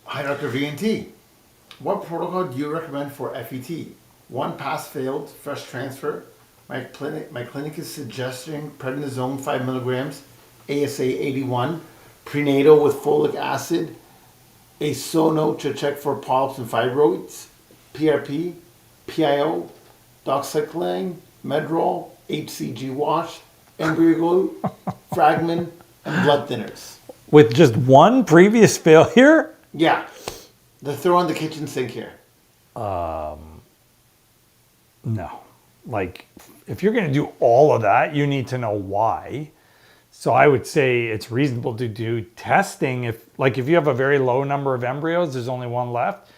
Hi, Dr. VNT. What protocol do you recommend for FET? One pass failed, fresh transfer. My clinic is suggesting prednisone 5 milligrams, ASA 81, prenatal with folic acid, a sono to check for polyps and fibroids, PRP, PIO, doxycycline, Medrol, HCG wash, embryo glue, fragment, and blood thinners. With just one previous failure? Yeah. The throw on the kitchen sink here. No. Like, if you're going to do all of that, you need to know why. So I would say it's reasonable to do testing. If you have a very low number of embryos, there's only one left.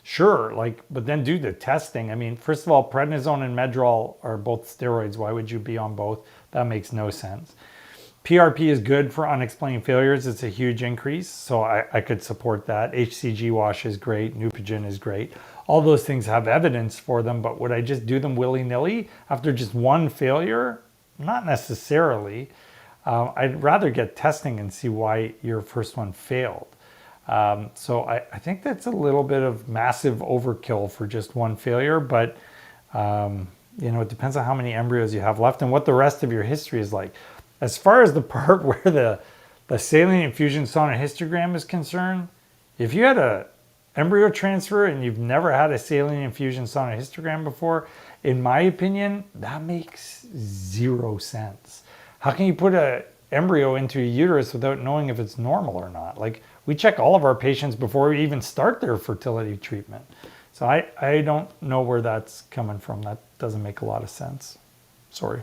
Sure, but then do the testing. I mean, first of all, prednisone and Medrol are both steroids. Why would you be on both? That makes no sense. PRP is good for unexplained failures. It's a huge increase, so I could support that. HCG wash is great. Neupogen is great. All those things have evidence for them, but would I just do them willy-nilly after just one failure? Not necessarily. I'd rather get testing and see why your first one failed. So I think that's a little bit of massive overkill for just one failure, but it depends on how many embryos you have left and what the rest of your history is like. As far as the part where the saline infusion sonohystogram is concerned, if you had a embryo transfer and you've never had a saline infusion sonohystogram before, in my opinion, that makes zero sense. How can you put an embryo into a uterus without knowing if it's normal or not? Like, we check all of our patients before we even start their fertility treatment. So I don't know where that's coming from. That doesn't make a lot of sense. Sorry.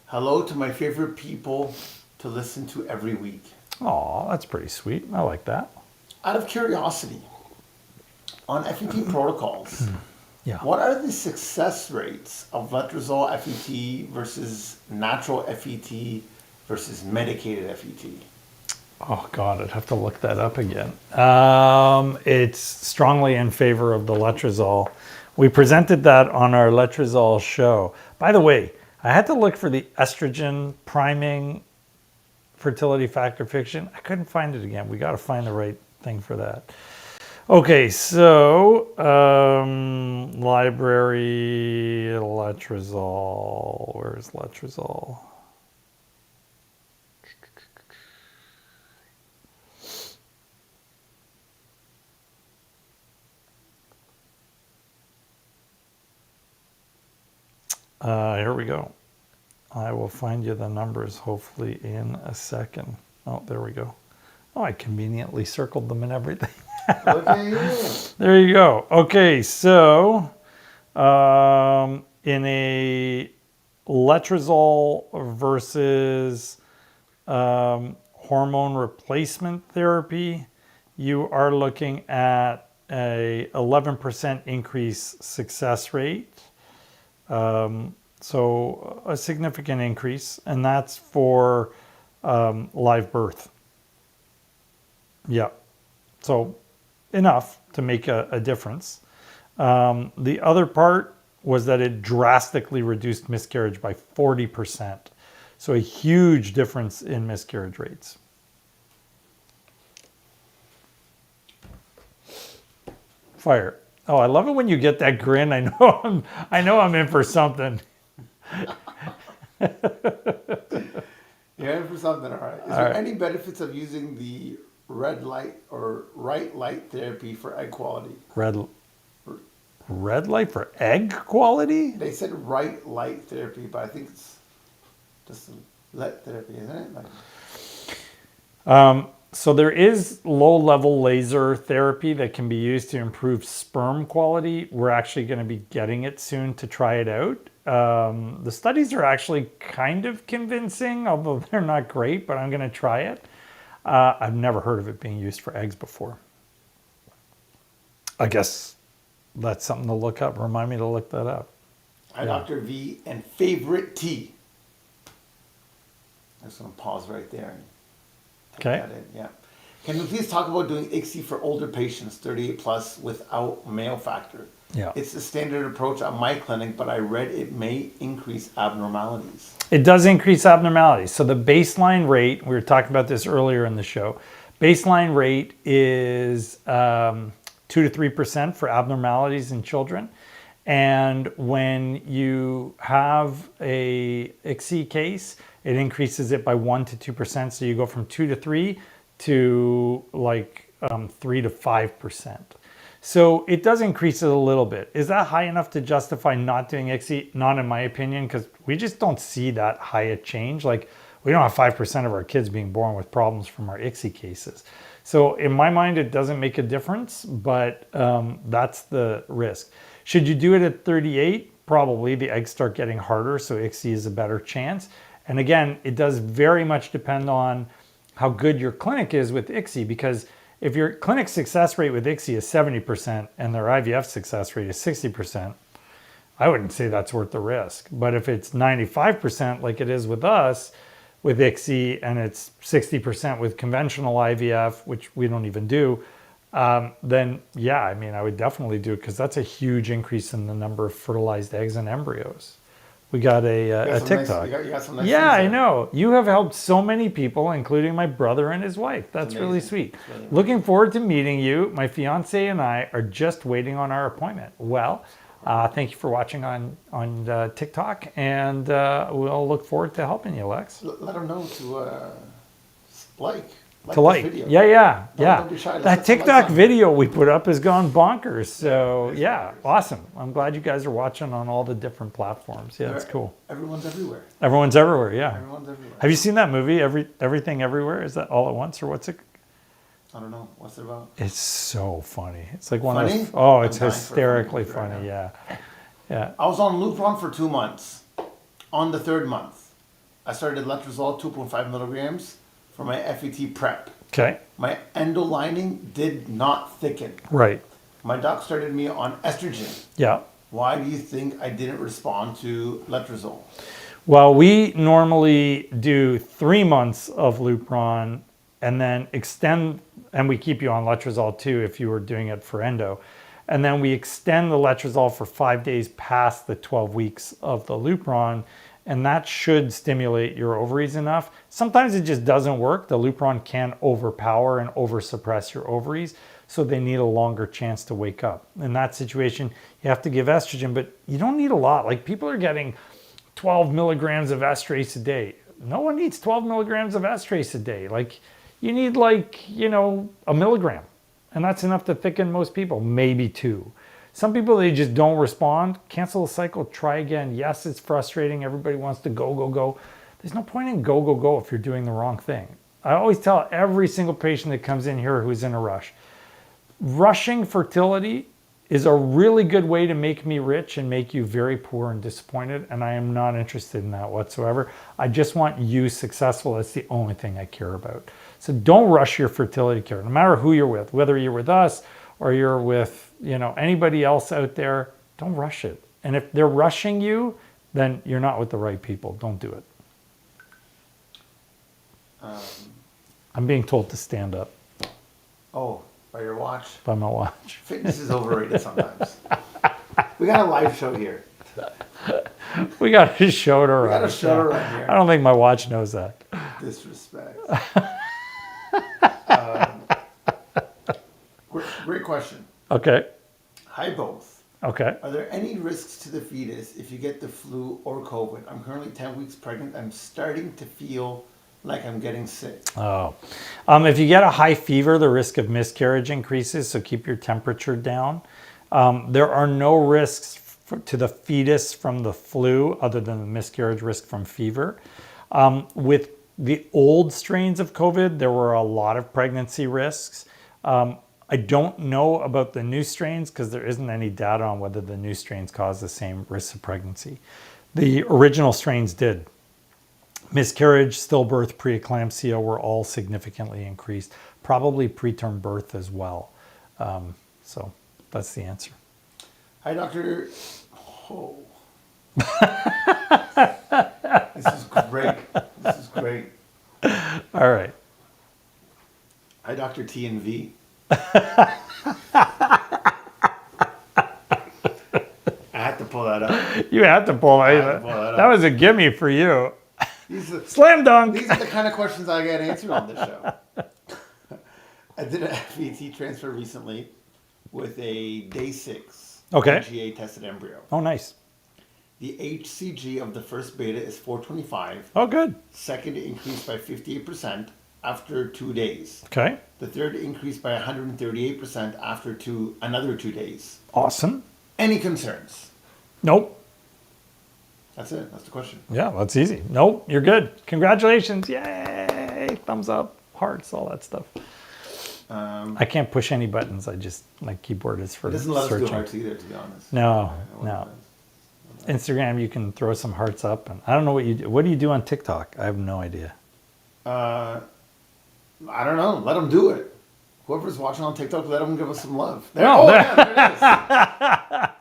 Hello to my favorite people to listen to every week. Aw, that's pretty sweet. I like that. Out of curiosity, on FET protocols, Yeah. What are the success rates of Letrozole FET versus natural FET versus medicated FET? Oh God, I'd have to look that up again. It's strongly in favor of the Letrozole. We presented that on our Letrozole show. By the way, I had to look for the estrogen priming fertility factor fiction. I couldn't find it again. We got to find the right thing for that. Okay, so library Letrozole. Where's Letrozole? Here we go. I will find you the numbers hopefully in a second. Oh, there we go. Oh, I conveniently circled them and everything. Okay. There you go. Okay, so in a Letrozole versus hormone replacement therapy, you are looking at a 11% increase success rate. So a significant increase, and that's for live birth. Yeah, so enough to make a difference. The other part was that it drastically reduced miscarriage by 40%. So a huge difference in miscarriage rates. Fire. Oh, I love it when you get that grin. I know I'm in for something. You You're in for something, all right. Is there any benefits of using the red light or right light therapy for egg quality? Red light for egg quality? They said right light therapy, but I think it's just light therapy, isn't it? So there is low-level laser therapy that can be used to improve sperm quality. We're actually going to be getting it soon to try it out. The studies are actually kind of convincing, although they're not great, but I'm going to try it. I've never heard of it being used for eggs before. I guess that's something to look up. Remind me to look that up. Hi, Dr. V, and favorite tea. I'm just going to pause right there. Okay. Yeah. Can we please talk about doing ICSI for older patients, 38 plus, without male factor? Yeah. It's the standard approach at my clinic, but I read it may increase abnormalities. It does increase abnormalities. So the baseline rate, we were talking about this earlier in the show, baseline rate is 2 to 3% for abnormalities in children. And when you have a ICSI case, it increases it by 1 to 2%. So you go from 2 to 3 to like 3 to 5%. So it does increase it a little bit. Is that high enough to justify not doing ICSI? Not in my opinion, because we just don't see that high a change. Like we don't have 5% of our kids being born with problems from our ICSI cases. So in my mind, it doesn't make a difference, but that's the risk. Should you do it at 38? Probably. The eggs start getting harder, so ICSI is a better chance. And again, it does very much depend on how good your clinic is with ICSI, because if your clinic success rate with ICSI is 70% and their IVF success rate is 60%, I wouldn't say that's worth the risk. But if it's 95% like it is with us with ICSI, and it's 60% with conventional IVF, which we don't even do, then yeah, I mean, I would definitely do it, because that's a huge increase in the number of fertilized eggs and embryos. We got a TikTok. You got some nice yeah, I things there. know. You have helped so many people, including my brother and his wife. That's really sweet. Really Looking forward to meeting you. My fiance and I are just waiting on our appointment. Well, thank you for watching on TikTok, and we'll look forward to helping you, Lex. Let them know to like To like. this video. Yeah. Don't be shy. Let's That get some TikTok likes on it. video we put up has gone bonkers. So yeah, awesome. I'm glad you guys are watching on all the different platforms. Yeah, it's cool. Everyone's everywhere. Everyone's everywhere. Yeah. Everyone's everywhere. Have you seen that movie, Everything Everywhere? Is that All at Once, or what's it? I don't know. What's it about? It's so funny. It's like one Funny? of oh, I'm it's dying for a hysterically funny movie funny. right Yeah. I was on Lupron for 2 months. On the 3rd month, I started Letrozole 2.5 milligrams for my FET prep. Okay. My endo lining did not thicken. Right. My doc started me on estrogen. Yeah. Why do you think I didn't respond to Letrozole? Well, we normally do 3 months of Lupron and then extend, and we keep you on Letrozole too if you were doing it for endo. And then we extend the Letrozole for 5 days past the 12 weeks of the Lupron, and that should stimulate your ovaries enough. Sometimes it just doesn't work. The Lupron can overpower and oversuppress your ovaries, so they need a longer chance to wake up. In that situation, you have to give estrogen, but you don't need a lot. Like people are getting 12 milligrams of estrase a day. No one needs 12 milligrams of estrase a day. Like you need a milligram, and that's enough to thicken most people, maybe 2. Some people, they just don't respond. Cancel the cycle, try again. Yes, it's frustrating. Everybody wants to go. There's no point in go if you're doing the wrong thing. I always tell every single patient that comes in here who's in a rush, rushing fertility is a really good way to make me rich and make you very poor and disappointed, and I am not interested in that whatsoever. I just want you successful. That's the only thing I care about. So don't rush your fertility care, no matter who you're with, whether you're with us or you're with anybody else out there. Don't rush it. And if they're rushing you, then you're not with the right people. Don't do it. I'm being told to stand up Oh, by your watch? by my watch. Fitness is overrated sometimes. We got a live show here. We got a show to run. We got a show to run I here. don't think my watch knows that. Disrespect. Great question. Okay. Hi, both. Okay. Are there any risks to the fetus if you get the flu or COVID? I'm currently 10 weeks pregnant. I'm starting to feel like I'm getting sick. Oh. If you get a high fever, the risk of miscarriage increases, so keep your temperature down. There are no risks to the fetus from the flu other than the miscarriage risk from fever. With the old strains of COVID, there were a lot of pregnancy risks. I don't know about the new strains because there isn't any data on whether the new strains cause the same risks of pregnancy. The original strains did. Miscarriage, stillbirth, preeclampsia were all significantly increased, probably preterm birth as well. So that's the answer. Hi, Doctor. Oh. This is great. This is great. All right. Hi, Dr. T and V. I had to pull that up. You had to pull that. That was a gimme for you. Slam dunk. These are the kind of questions I get answered on this show. I did a FET transfer recently with a day 6 IgA tested embryo. Oh, nice. The HCG of the first beta is 425. Oh, good. Second increased by 58% after 2 days. Okay. The third increased by 138% after another 2 days. Awesome. Any concerns? Nope. That's it. That's the question. Yeah, that's easy. Nope, you're good. Congratulations. Yay. Thumbs up, hearts, all that stuff. I can't push any buttons. I just, my keyboard is for It doesn't let searching. us do hearts either, to be honest. No. Instagram, you can throw some hearts up. And I don't know what you do. What do you do on TikTok? I have no idea. I don't know. Let them do it. Whoever's watching on TikTok, let them give us some love. There it is.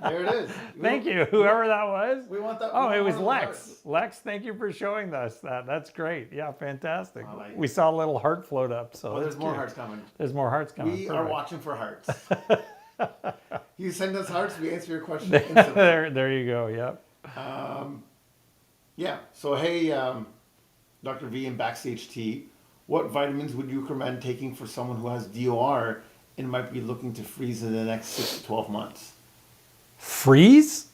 There it is. Thank you, whoever that was. We want that. Oh, it was Lex. Lex, thank you for showing us that. That's great. Yeah, fantastic. We saw a little heart float up. So there's more hearts coming. There's more hearts coming. We are watching for hearts. You send us hearts, we answer your question instantly. There you go. Yep. Yeah. So hey, Dr. V and Backstage T, what vitamins would you recommend taking for someone who has DOR and might be looking to freeze in the next 6 to 12 months? Freeze?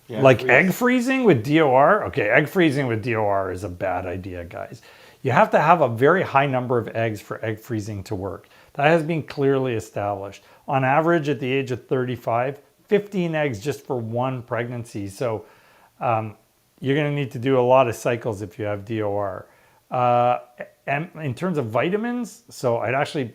Yeah, like egg freezing with DOR? Okay, egg freezing with DOR is a bad idea, guys. You have to have a very high number of eggs for egg freezing to work. That has been clearly established. On average, at the age of 35, 15 eggs just for one pregnancy. So you're going to need to do a lot of cycles if you have DOR. And in terms of vitamins, so I'd actually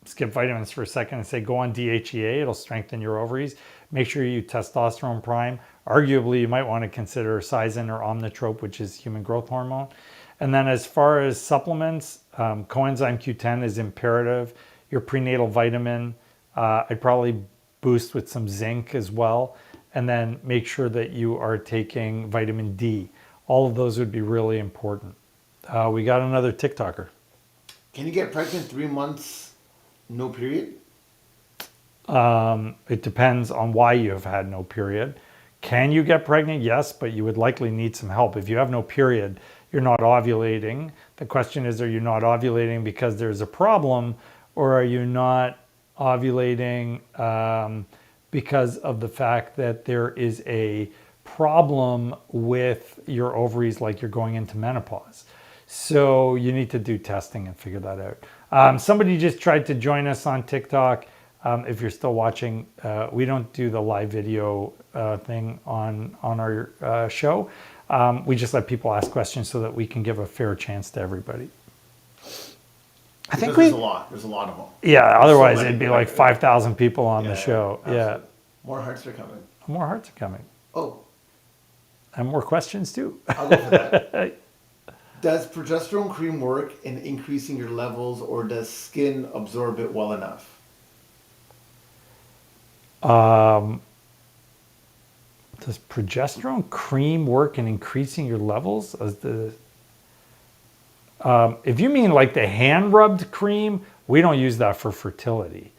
skip vitamins for a second and say go on DHEA. It'll strengthen your ovaries. Make sure you testosterone prime. Arguably, you might want to consider Cyzin or Omnitrope, which is human growth hormone. And then as far as supplements, coenzyme Q10 is imperative. Your prenatal vitamin, I'd probably boost with some zinc as well. And then make sure that you are taking vitamin D. All of those would be really important. We got another TikToker. Can you get pregnant 3 months, no period? It depends on why you have had no period. Can you get pregnant? Yes, but you would likely need some help. If you have no period, you're not ovulating. The question is, are you not ovulating because there's a problem, or are you not ovulating because of the fact that there is a problem with your ovaries, like you're going into menopause? So you need to do testing and figure that out. Somebody just tried to join us on TikTok. If you're still watching, we don't do the live video thing on our show. We just let people ask questions so that we can give a fair chance to everybody. I think there's a lot. There's a lot of them. Yeah, otherwise it'd be like 5,000 people on the show. Absolutely. Yeah. More hearts are coming. More hearts are coming. Oh. And more questions too. I'll go for that. Does progesterone cream work in increasing your levels, or does skin absorb it well enough? Does progesterone cream work in increasing your levels? If you mean like the hand-rubbed cream, we don't use that for fertility.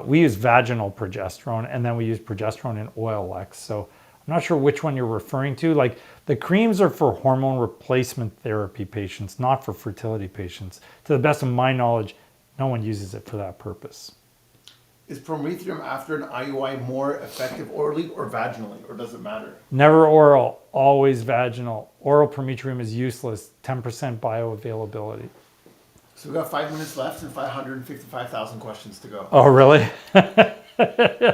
We use vaginal progesterone, and then we use progesterone in oil-X. So I'm not sure which one you're referring to. Like the creams are for hormone replacement therapy patients, not for fertility patients. To the best of my knowledge, no one uses it for that purpose. Is prometheum after an IUI more effective orally or vaginally, or does it matter? Never oral, always vaginal. Oral prometrium is useless, 10% bioavailability. So we got 5 minutes left and 555,000 questions to go. Oh, really?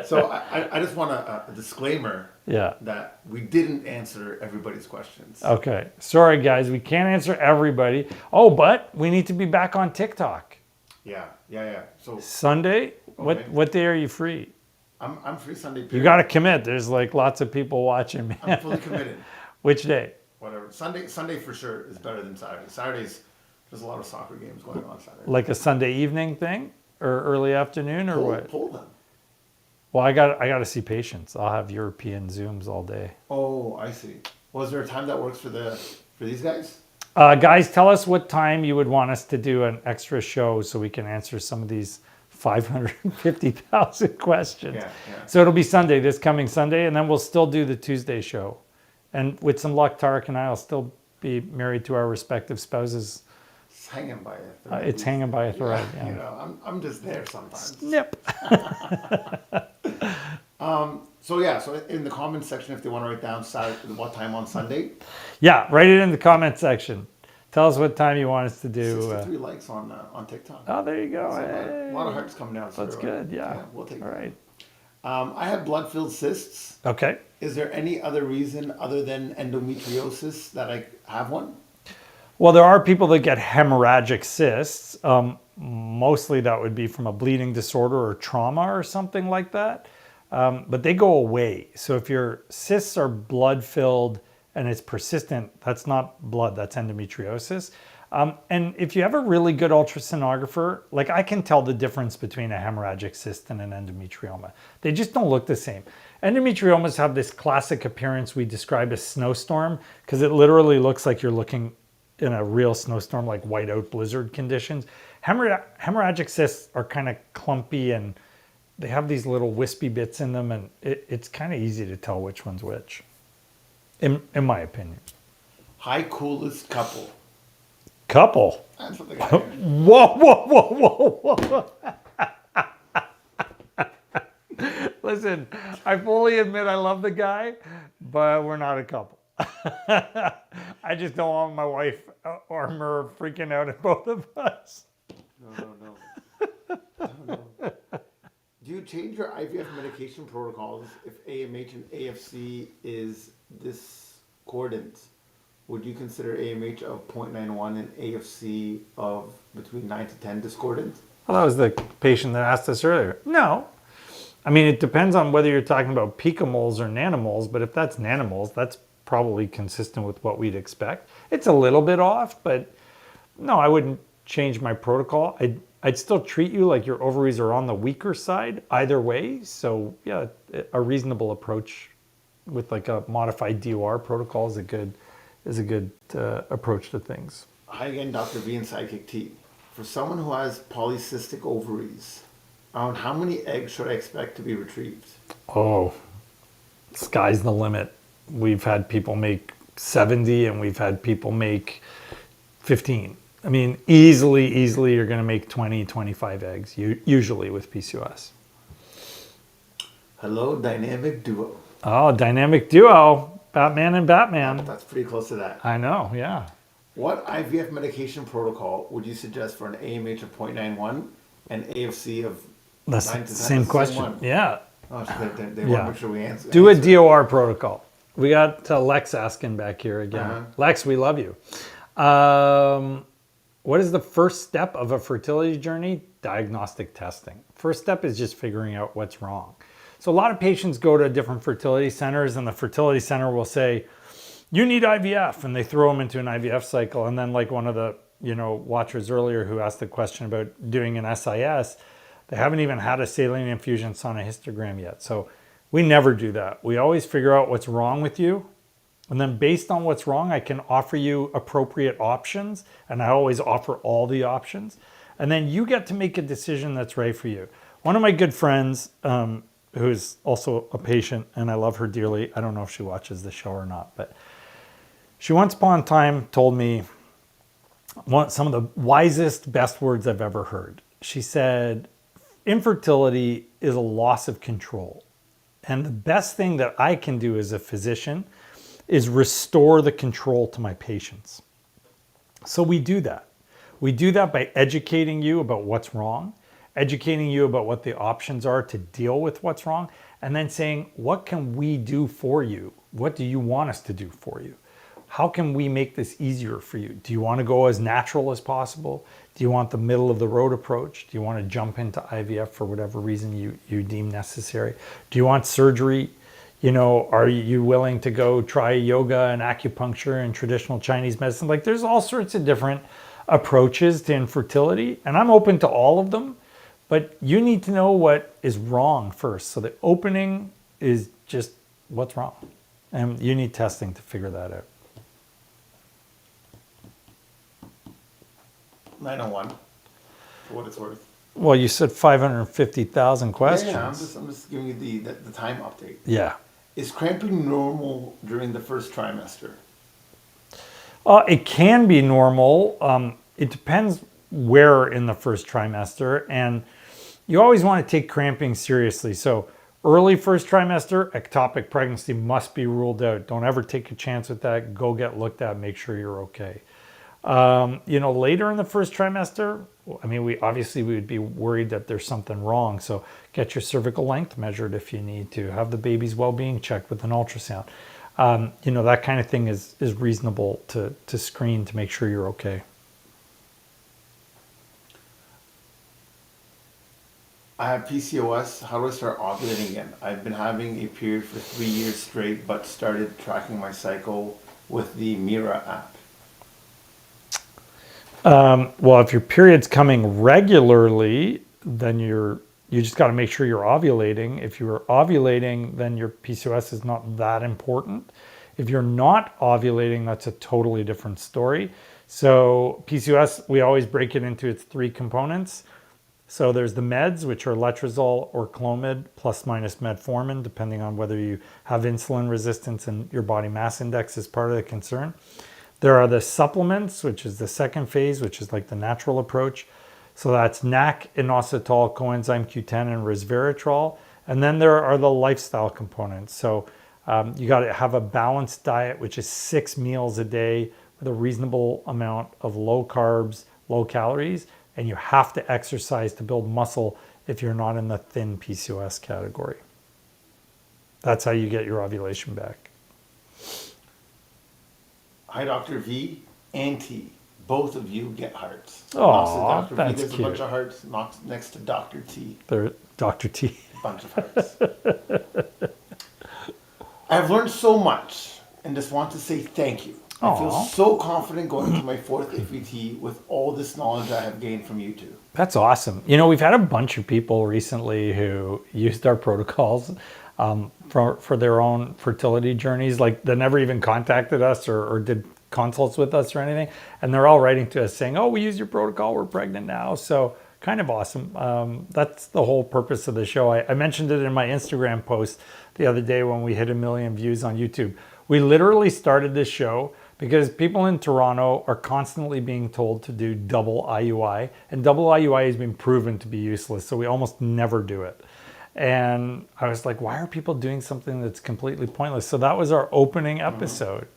So I just want a disclaimer Yeah. that we didn't answer everybody's questions. Okay. Sorry, guys. We can't answer everybody. Oh, but we need to be back on TikTok. Yeah. So Sunday? Okay. What day are you free? I'm free Sunday. You Period. got to commit. There's like lots of people watching me. I'm fully committed. Which day? Whatever. Sunday for sure is better than Saturday. Saturdays, there's a lot of soccer games going on Saturday. Like a Sunday evening thing? Or early afternoon or what? Pull them. Well, I got to see patients. I'll have European Zooms all day. Oh, I see. Well, is there a time that works for these guys? Guys, tell us what time you would want us to do an extra show so we can answer some of these 550,000 questions. Yeah. So it'll be Sunday, this coming Sunday, and then we'll still do the Tuesday show. And with some luck, Tarek and I will still be married to our respective spouses. It's hanging by a thread. It's hanging by a thread. Yeah, Yeah. You know, I'm just there sometimes. Snip. So in the comments section, if they want to write down Saturday, what time on Sunday, Yeah, write it in the comment section. Tell us what time you want us to do. 63 likes on TikTok. Oh, there you go. So Hey. a lot of hearts coming down. That's good. Yeah. We'll take All it. right. I have blood-filled cysts. Okay. Is there any other reason other than endometriosis that I have one? Well, there are people that get hemorrhagic cysts. Mostly that would be from a bleeding disorder or trauma or something like that. But they go away. So if your cysts are blood-filled and it's persistent, that's not blood, that's endometriosis. And if you have a really good ultrasonographer, like I can tell the difference between a hemorrhagic cyst and an endometrioma. They just don't look the same. Endometriomas have this classic appearance we describe as snowstorm because it literally looks like you're looking in a real snowstorm, like whiteout blizzard conditions. Hemorrhagic cysts are kind of clumpy and they have these little wispy bits in them, and it's kind of easy to tell which one's which, in my opinion. High coolest couple. Couple. That's what the guy is. Whoa. Listen, I fully admit I love the guy, but we're not a couple. I just don't want my wife or her freaking out at both of us. No. Do you change your IVF medication protocols if AMH and AFC is discordant? Would you consider AMH of 0.91 and AFC of between 9 to 10 discordant? Well, that was the patient that asked us earlier. No. I mean, it depends on whether you're talking about picomoles or nanomoles, but if that's nanomoles, that's probably consistent with what we'd expect. It's a little bit off, but no, I wouldn't change my protocol. I'd still treat you like your ovaries are on the weaker side either way. So yeah, a reasonable approach with like a modified DOR protocol is a good approach to things. Hi again, Dr. V and Sidekick T. For someone who has polycystic ovaries, around how many eggs should I expect to be retrieved? Oh, sky's the limit. We've had people make 70 and we've had people make 15. I mean, easily, you're going to make 20, 25 eggs, usually with PCOS. Hello, dynamic duo. Oh, dynamic duo, Batman and Batman. That's pretty close to that. I know, yeah. What IVF medication protocol would you suggest for an AMH of 0.91 and AFC of That's 9 to 10? the same question. One? Yeah. Oh, so they Yeah. want to make sure we answer. Do a DOR protocol. We got Lex asking back here again. Uh-huh. Lex, we love you. What is the first step of a fertility journey? Diagnostic testing. First step is just figuring out what's wrong. So a lot of patients go to different fertility centers and the fertility center will say, you need IVF, and they throw them into an IVF cycle. And then like one of the watchers earlier who asked the question about doing an SIS, they haven't even had a saline infusion sonohystogram yet. So we never do that. We always figure out what's wrong with you. And then based on what's wrong, I can offer you appropriate options. And I always offer all the options. And then you get to make a decision that's right for you. One of my good friends, who's also a patient, and I love her dearly. I don't know if she watches the show or not, but she once upon a time told me some of the wisest, best words I've ever heard. She said, infertility is a loss of control. And the best thing that I can do as a physician is restore the control to my patients. So we do that. We do that by educating you about what's wrong, educating you about what the options are to deal with what's wrong, and then saying, what can we do for you? What do you want us to do for you? How can we make this easier for you? Do you want to go as natural as possible? Do you want the middle of the road approach? Do you want to jump into IVF for whatever reason you deem necessary? Do you want surgery? You know, are you willing to go try yoga and acupuncture and traditional Chinese medicine? Like, there's all sorts of different approaches to infertility, and I'm open to all of them, but you need to know what is wrong first. So the opening is just what's wrong, and you need testing to figure that out. 901, for what it's worth. Well, you said 550,000 questions. Yeah, I'm just giving you the time update. Yeah. Is cramping normal during the first trimester? It can be normal. It depends where in the first trimester, and you always want to take cramping seriously. So early first trimester, ectopic pregnancy must be ruled out. Don't ever take a chance with that. Go get looked at, make sure you're okay. You know, later in the first trimester, I mean, we would be worried that there's something wrong. So get your cervical length measured if you need to. Have the baby's well-being checked with an ultrasound. You know, that kind of thing is reasonable to screen to make sure you're okay. I have PCOS. How do I start ovulating again? I've been having a period for 3 years straight, but started tracking my cycle with the Mira app. Well, if your period's coming regularly, then you just got to make sure you're ovulating. If you're ovulating, then your PCOS is not that important. If you're not ovulating, that's a totally different story. So PCOS, we always break it into its 3 components. So there's the meds, which are Letrozole or Clomid, plus minus metformin, depending on whether you have insulin resistance and your body mass index is part of the concern. There are the supplements, which is the second phase, which is like the natural approach. So that's NAC, inositol, coenzyme Q10, and resveratrol. And then there are the lifestyle components. So you got to have a balanced diet, which is 6 meals a day with a reasonable amount of low carbs, low calories. And you have to exercise to build muscle if you're not in the thin PCOS category. That's how you get your ovulation back. Hi, Dr. V and T. Both of you get hearts. Oh, Dr. that's V does cute. a bunch of hearts next to Dr. T. They're Dr. T. A bunch of hearts. I've learned so much and just want to say thank you. I feel so confident going to my 4th FET with all this knowledge I have gained from you two. That's awesome. You know, we've had a bunch of people recently who used our protocols for their own fertility journeys. Like, they never even contacted us or did consults with us or anything. And they're all writing to us saying, oh, we use your protocol, we're pregnant now. So kind of awesome. That's the whole purpose of the show. I mentioned it in my Instagram post the other day when we hit 1 million views on YouTube. We literally started this show because people in Toronto are constantly being told to do double IUI, and double IUI has been proven to be useless, so we almost never do it. And I was like, why are people doing something that's completely pointless? So that was our opening episode,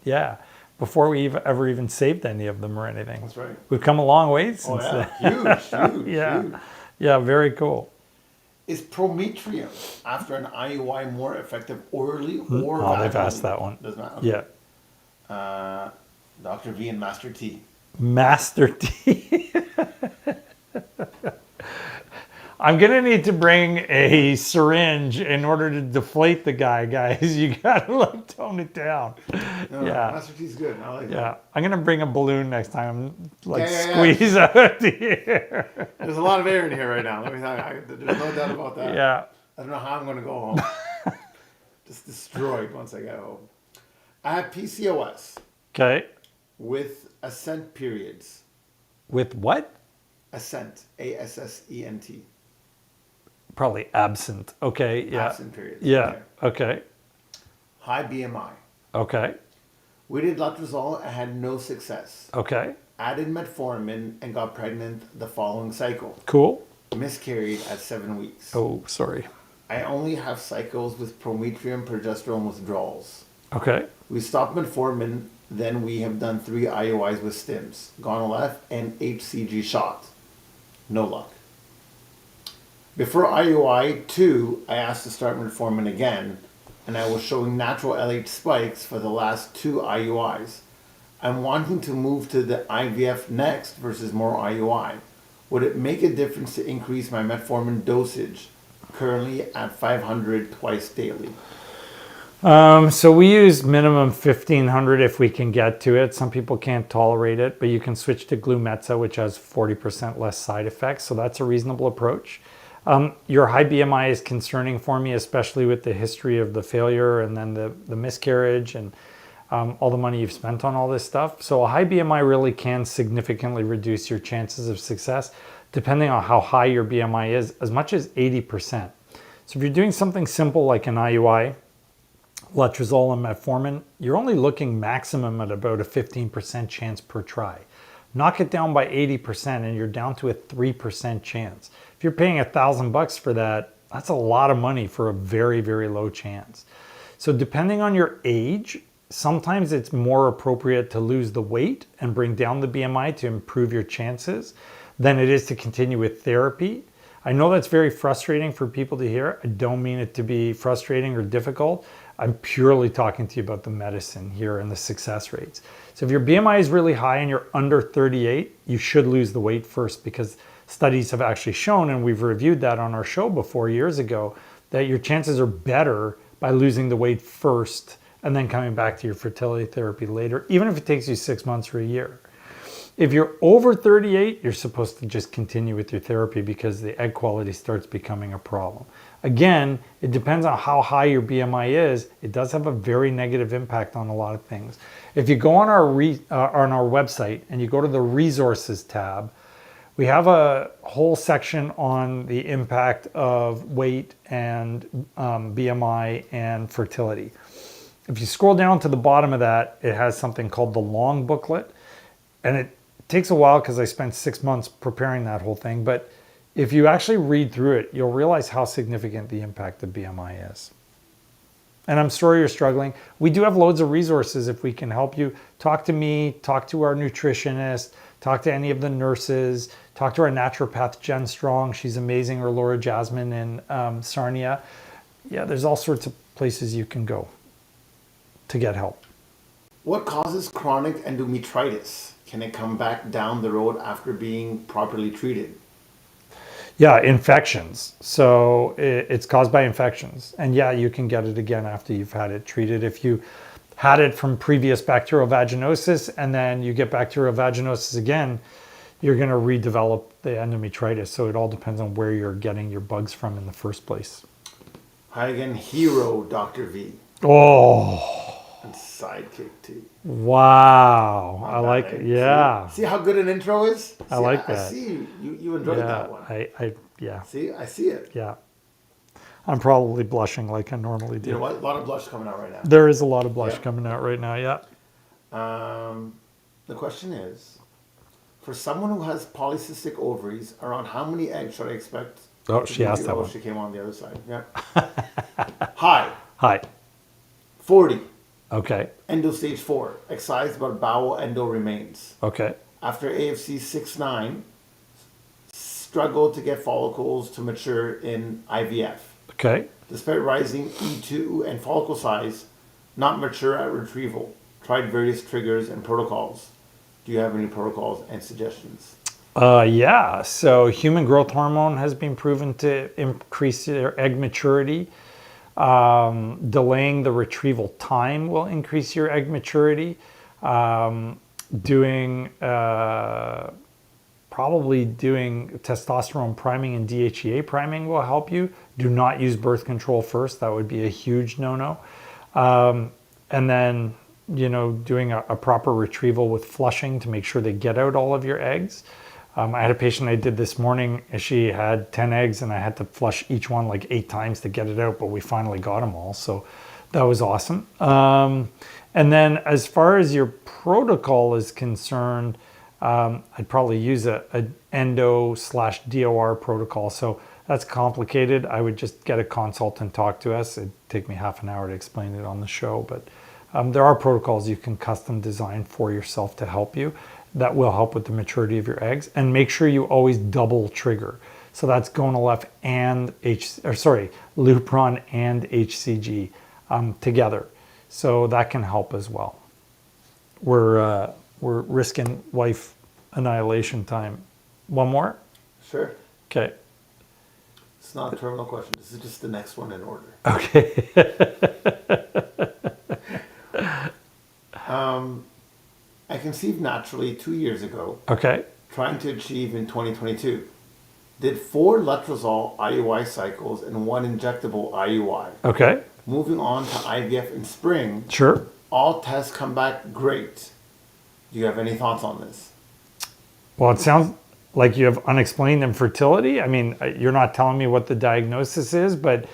before we ever even saved any of them or anything. That's right. We've come a long way since then. Huge. Yeah, very cool. Is prometrium after an IUI more effective orally or vaginally? They've asked that one. Does not. Okay. Yeah. Dr. V and Master T. Master T. I'm going to need to bring a syringe in order to deflate the guy, guys. You got to like tone it down. No, Master T's good. I like that. I'm going to bring a balloon next time. Like squeeze out the air. There's a lot of air in here right now. Let me tell you. There's no doubt about that. Yeah. I don't know how I'm going to go home. Just destroyed once I get home. I have PCOS. Okay. With ascent periods. With what? Ascent. ASSENT. Probably absent. Okay. Yeah. Absent periods. Yeah. Okay. High BMI. Okay. We did Letrozole and had no success. Okay. Added metformin and got pregnant the following cycle. Cool. miscarried at 7 weeks. Oh, sorry. I only have cycles with prometrium progesterone withdrawals. Okay. We stopped metformin, then we have done 3 IUIs with stims, Gonal-F and HCG shot. No luck. Before IUI 2, I asked to start metformin again, and I was showing natural LH spikes for the last 2 IUIs. I'm wanting to move to the IVF next versus more IUI. Would it make a difference to increase my metformin dosage, currently at 500 twice daily? So we use minimum 1500 if we can get to it. Some people can't tolerate it, but you can switch to Glumetza, which has 40% less side effects. So that's a reasonable approach. Your high BMI is concerning for me, especially with the history of the failure and then the miscarriage and all the money you've spent on all this stuff. So a high BMI really can significantly reduce your chances of success, depending on how high your BMI is, as much as 80%. So if you're doing something simple like an IUI, Letrozole and metformin, you're only looking maximum at about a 15% chance per try. Knock it down by 80% and you're down to a 3% chance. If you're paying $1,000 for that, that's a lot of money for a very, very low chance. So depending on your age, sometimes it's more appropriate to lose the weight and bring down the BMI to improve your chances than it is to continue with therapy. I know that's very frustrating for people to hear. I don't mean it to be frustrating or difficult. I'm purely talking to you about the medicine here and the success rates. So if your BMI is really high and you're under 38, you should lose the weight first, because studies have actually shown, and we've reviewed that on our show before years ago, that your chances are better by losing the weight first and then coming back to your fertility therapy later, even if it takes you 6 months or a year. If you're over 38, you're supposed to just continue with your therapy because the egg quality starts becoming a problem. Again, it depends on how high your BMI is. It does have a very negative impact on a lot of things. If you go on our website and you go to the resources tab, we have a whole section on the impact of weight and BMI and fertility. If you scroll down to the bottom of that, it has something called the long booklet, and it takes a while because I spent 6 months preparing that whole thing. But if you actually read through it, you'll realize how significant the impact of BMI is. And I'm sorry you're struggling. We do have loads of resources if we can help you. Talk to me, talk to our nutritionist, talk to any of the nurses, talk to our naturopath, Jen Strong. She's amazing, or Laura Jasmine in Sarnia. Yeah, there's all sorts of places you can go to get help. What causes chronic endometritis? Can it come back down the road after being properly treated? Yeah, infections. So it's caused by infections. And yeah, you can get it again after you've had it treated. If you had it from previous bacterial vaginosis and then you get bacterial vaginosis again, you're going to redevelop the endometritis. So it all depends on where you're getting your bugs from in the first place. Hi again, hero, Dr. V. Oh, And sidekick T. wow. Not I bad, like eh? it. Yeah. See how good an intro is? I like I that. see you enjoyed that one. Yeah. See, I see it. Yeah. I'm probably blushing like I normally do. You know what? A lot of blush coming out right now. There is a lot of blush Yeah. coming out right now. Yeah. The question is, for someone who has polycystic ovaries, around how many eggs should I expect? Oh, she asked that one. She came on the other side. Yeah. Hi. Hi. 40. Okay. Endo stage 4. Excised but bowel endo remains. Okay. After AFC 6-9, struggle to get follicles to mature in IVF. Okay. Despite rising E2 and follicle size, not mature at retrieval. Tried various triggers and protocols. Do you have any protocols and suggestions? Yeah. So human growth hormone has been proven to increase your egg maturity. Delaying the retrieval time will increase your egg maturity. Probably doing testosterone priming and DHEA priming will help you. Do not use birth control first. That would be a huge no-no. And then, doing a proper retrieval with flushing to make sure they get out all of your eggs. I had a patient I did this morning, and she had 10 eggs, and I had to flush each one like 8 times to get it out, but we finally got them all. So that was awesome. And then as far as your protocol is concerned, I'd probably use a endo/DOR protocol. So that's complicated. I would just get a consult and talk to us. It'd take me half an hour to explain it on the show, but there are protocols you can custom design for yourself to help you that will help with the maturity of your eggs. And make sure you always double trigger. So that's Gonal-F and Lupron and HCG together. So that can help as well. We're risking wife annihilation time. One more? Sure. Okay. It's not a terminal question. This is just the next one in order. Okay. I conceived naturally 2 years ago. Okay. Trying to achieve in 2022. Did 4 Letrozole IUI cycles and 1 injectable IUI. Okay. Moving on to IVF in spring. Sure. All tests come back great. Do you have any thoughts on this? Well, it sounds like you have unexplained infertility. I mean, you're not telling me what the diagnosis is, but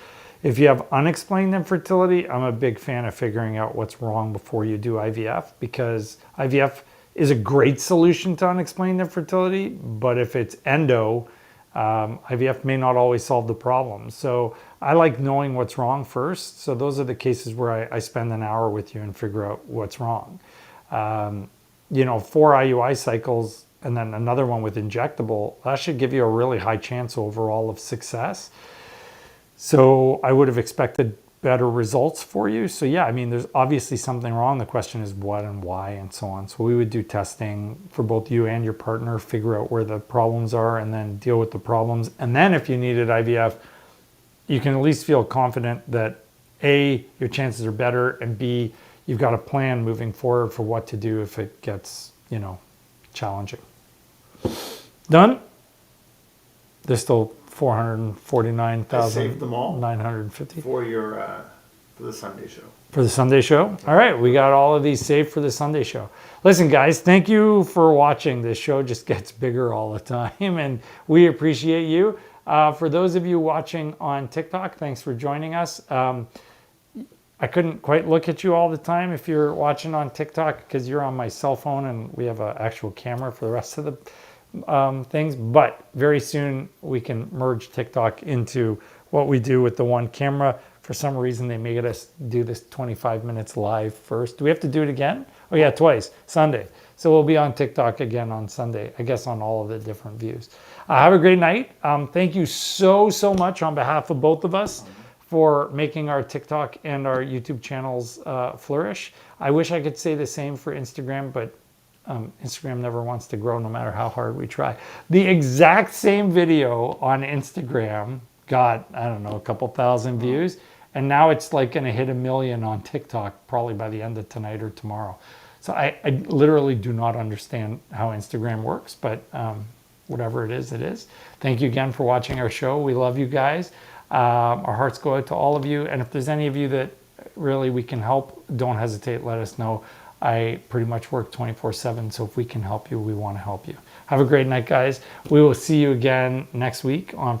if you have unexplained infertility, I'm a big fan of figuring out what's wrong before you do IVF, because IVF is a great solution to unexplained infertility, but if it's endo, IVF may not always solve the problem. So I like knowing what's wrong first. So those are the cases where I spend an hour with you and figure out what's wrong. 4 IUI cycles and then another one with injectable, that should give you a really high chance overall of success. So I would have expected better results for you. So yeah, I mean, there's obviously something wrong. The question is what and why and so on. So we would do testing for both you and your partner, figure out where the problems are and then deal with the problems. And then if you needed IVF, you can at least feel confident that A, your chances are better, and B, you've got a plan moving forward for what to do if it gets, challenging. Done? There's still 449,950 for the Sunday show. For the Sunday show? All right, we got all of these saved for the Sunday show. Listen, guys, thank you for watching. This show just gets bigger all the time, and we appreciate you. For those of you watching on TikTok, thanks for joining us. I couldn't quite look at you all the time if you're watching on TikTok because you're on my cell phone and we have an actual camera for the rest of the things. But very soon we can merge TikTok into what we do with the one camera. For some reason, they made us do this 25 minutes live first. Do we have to do it again? Oh yeah, twice, Sunday. So we'll be on TikTok again on Sunday, I guess on all of the different views. Have a great night. Thank you so much on behalf of both of us for making our TikTok and our YouTube channels flourish. I wish I could say the same for Instagram, but Instagram never wants to grow no matter how hard we try. The exact same video on Instagram got, I don't know, a couple thousand views, and now it's like gonna hit 1 million on TikTok probably by the end of tonight or tomorrow. So I literally do not understand how Instagram works, but whatever it is, it is. Thank you again for watching our show. We love you guys. Our hearts go out to all of you. And if there's any of you that really we can help, don't hesitate, let us know. I pretty much work 24/7. So if we can help you, we want to help you. Have a great night, guys. We will see you again next week on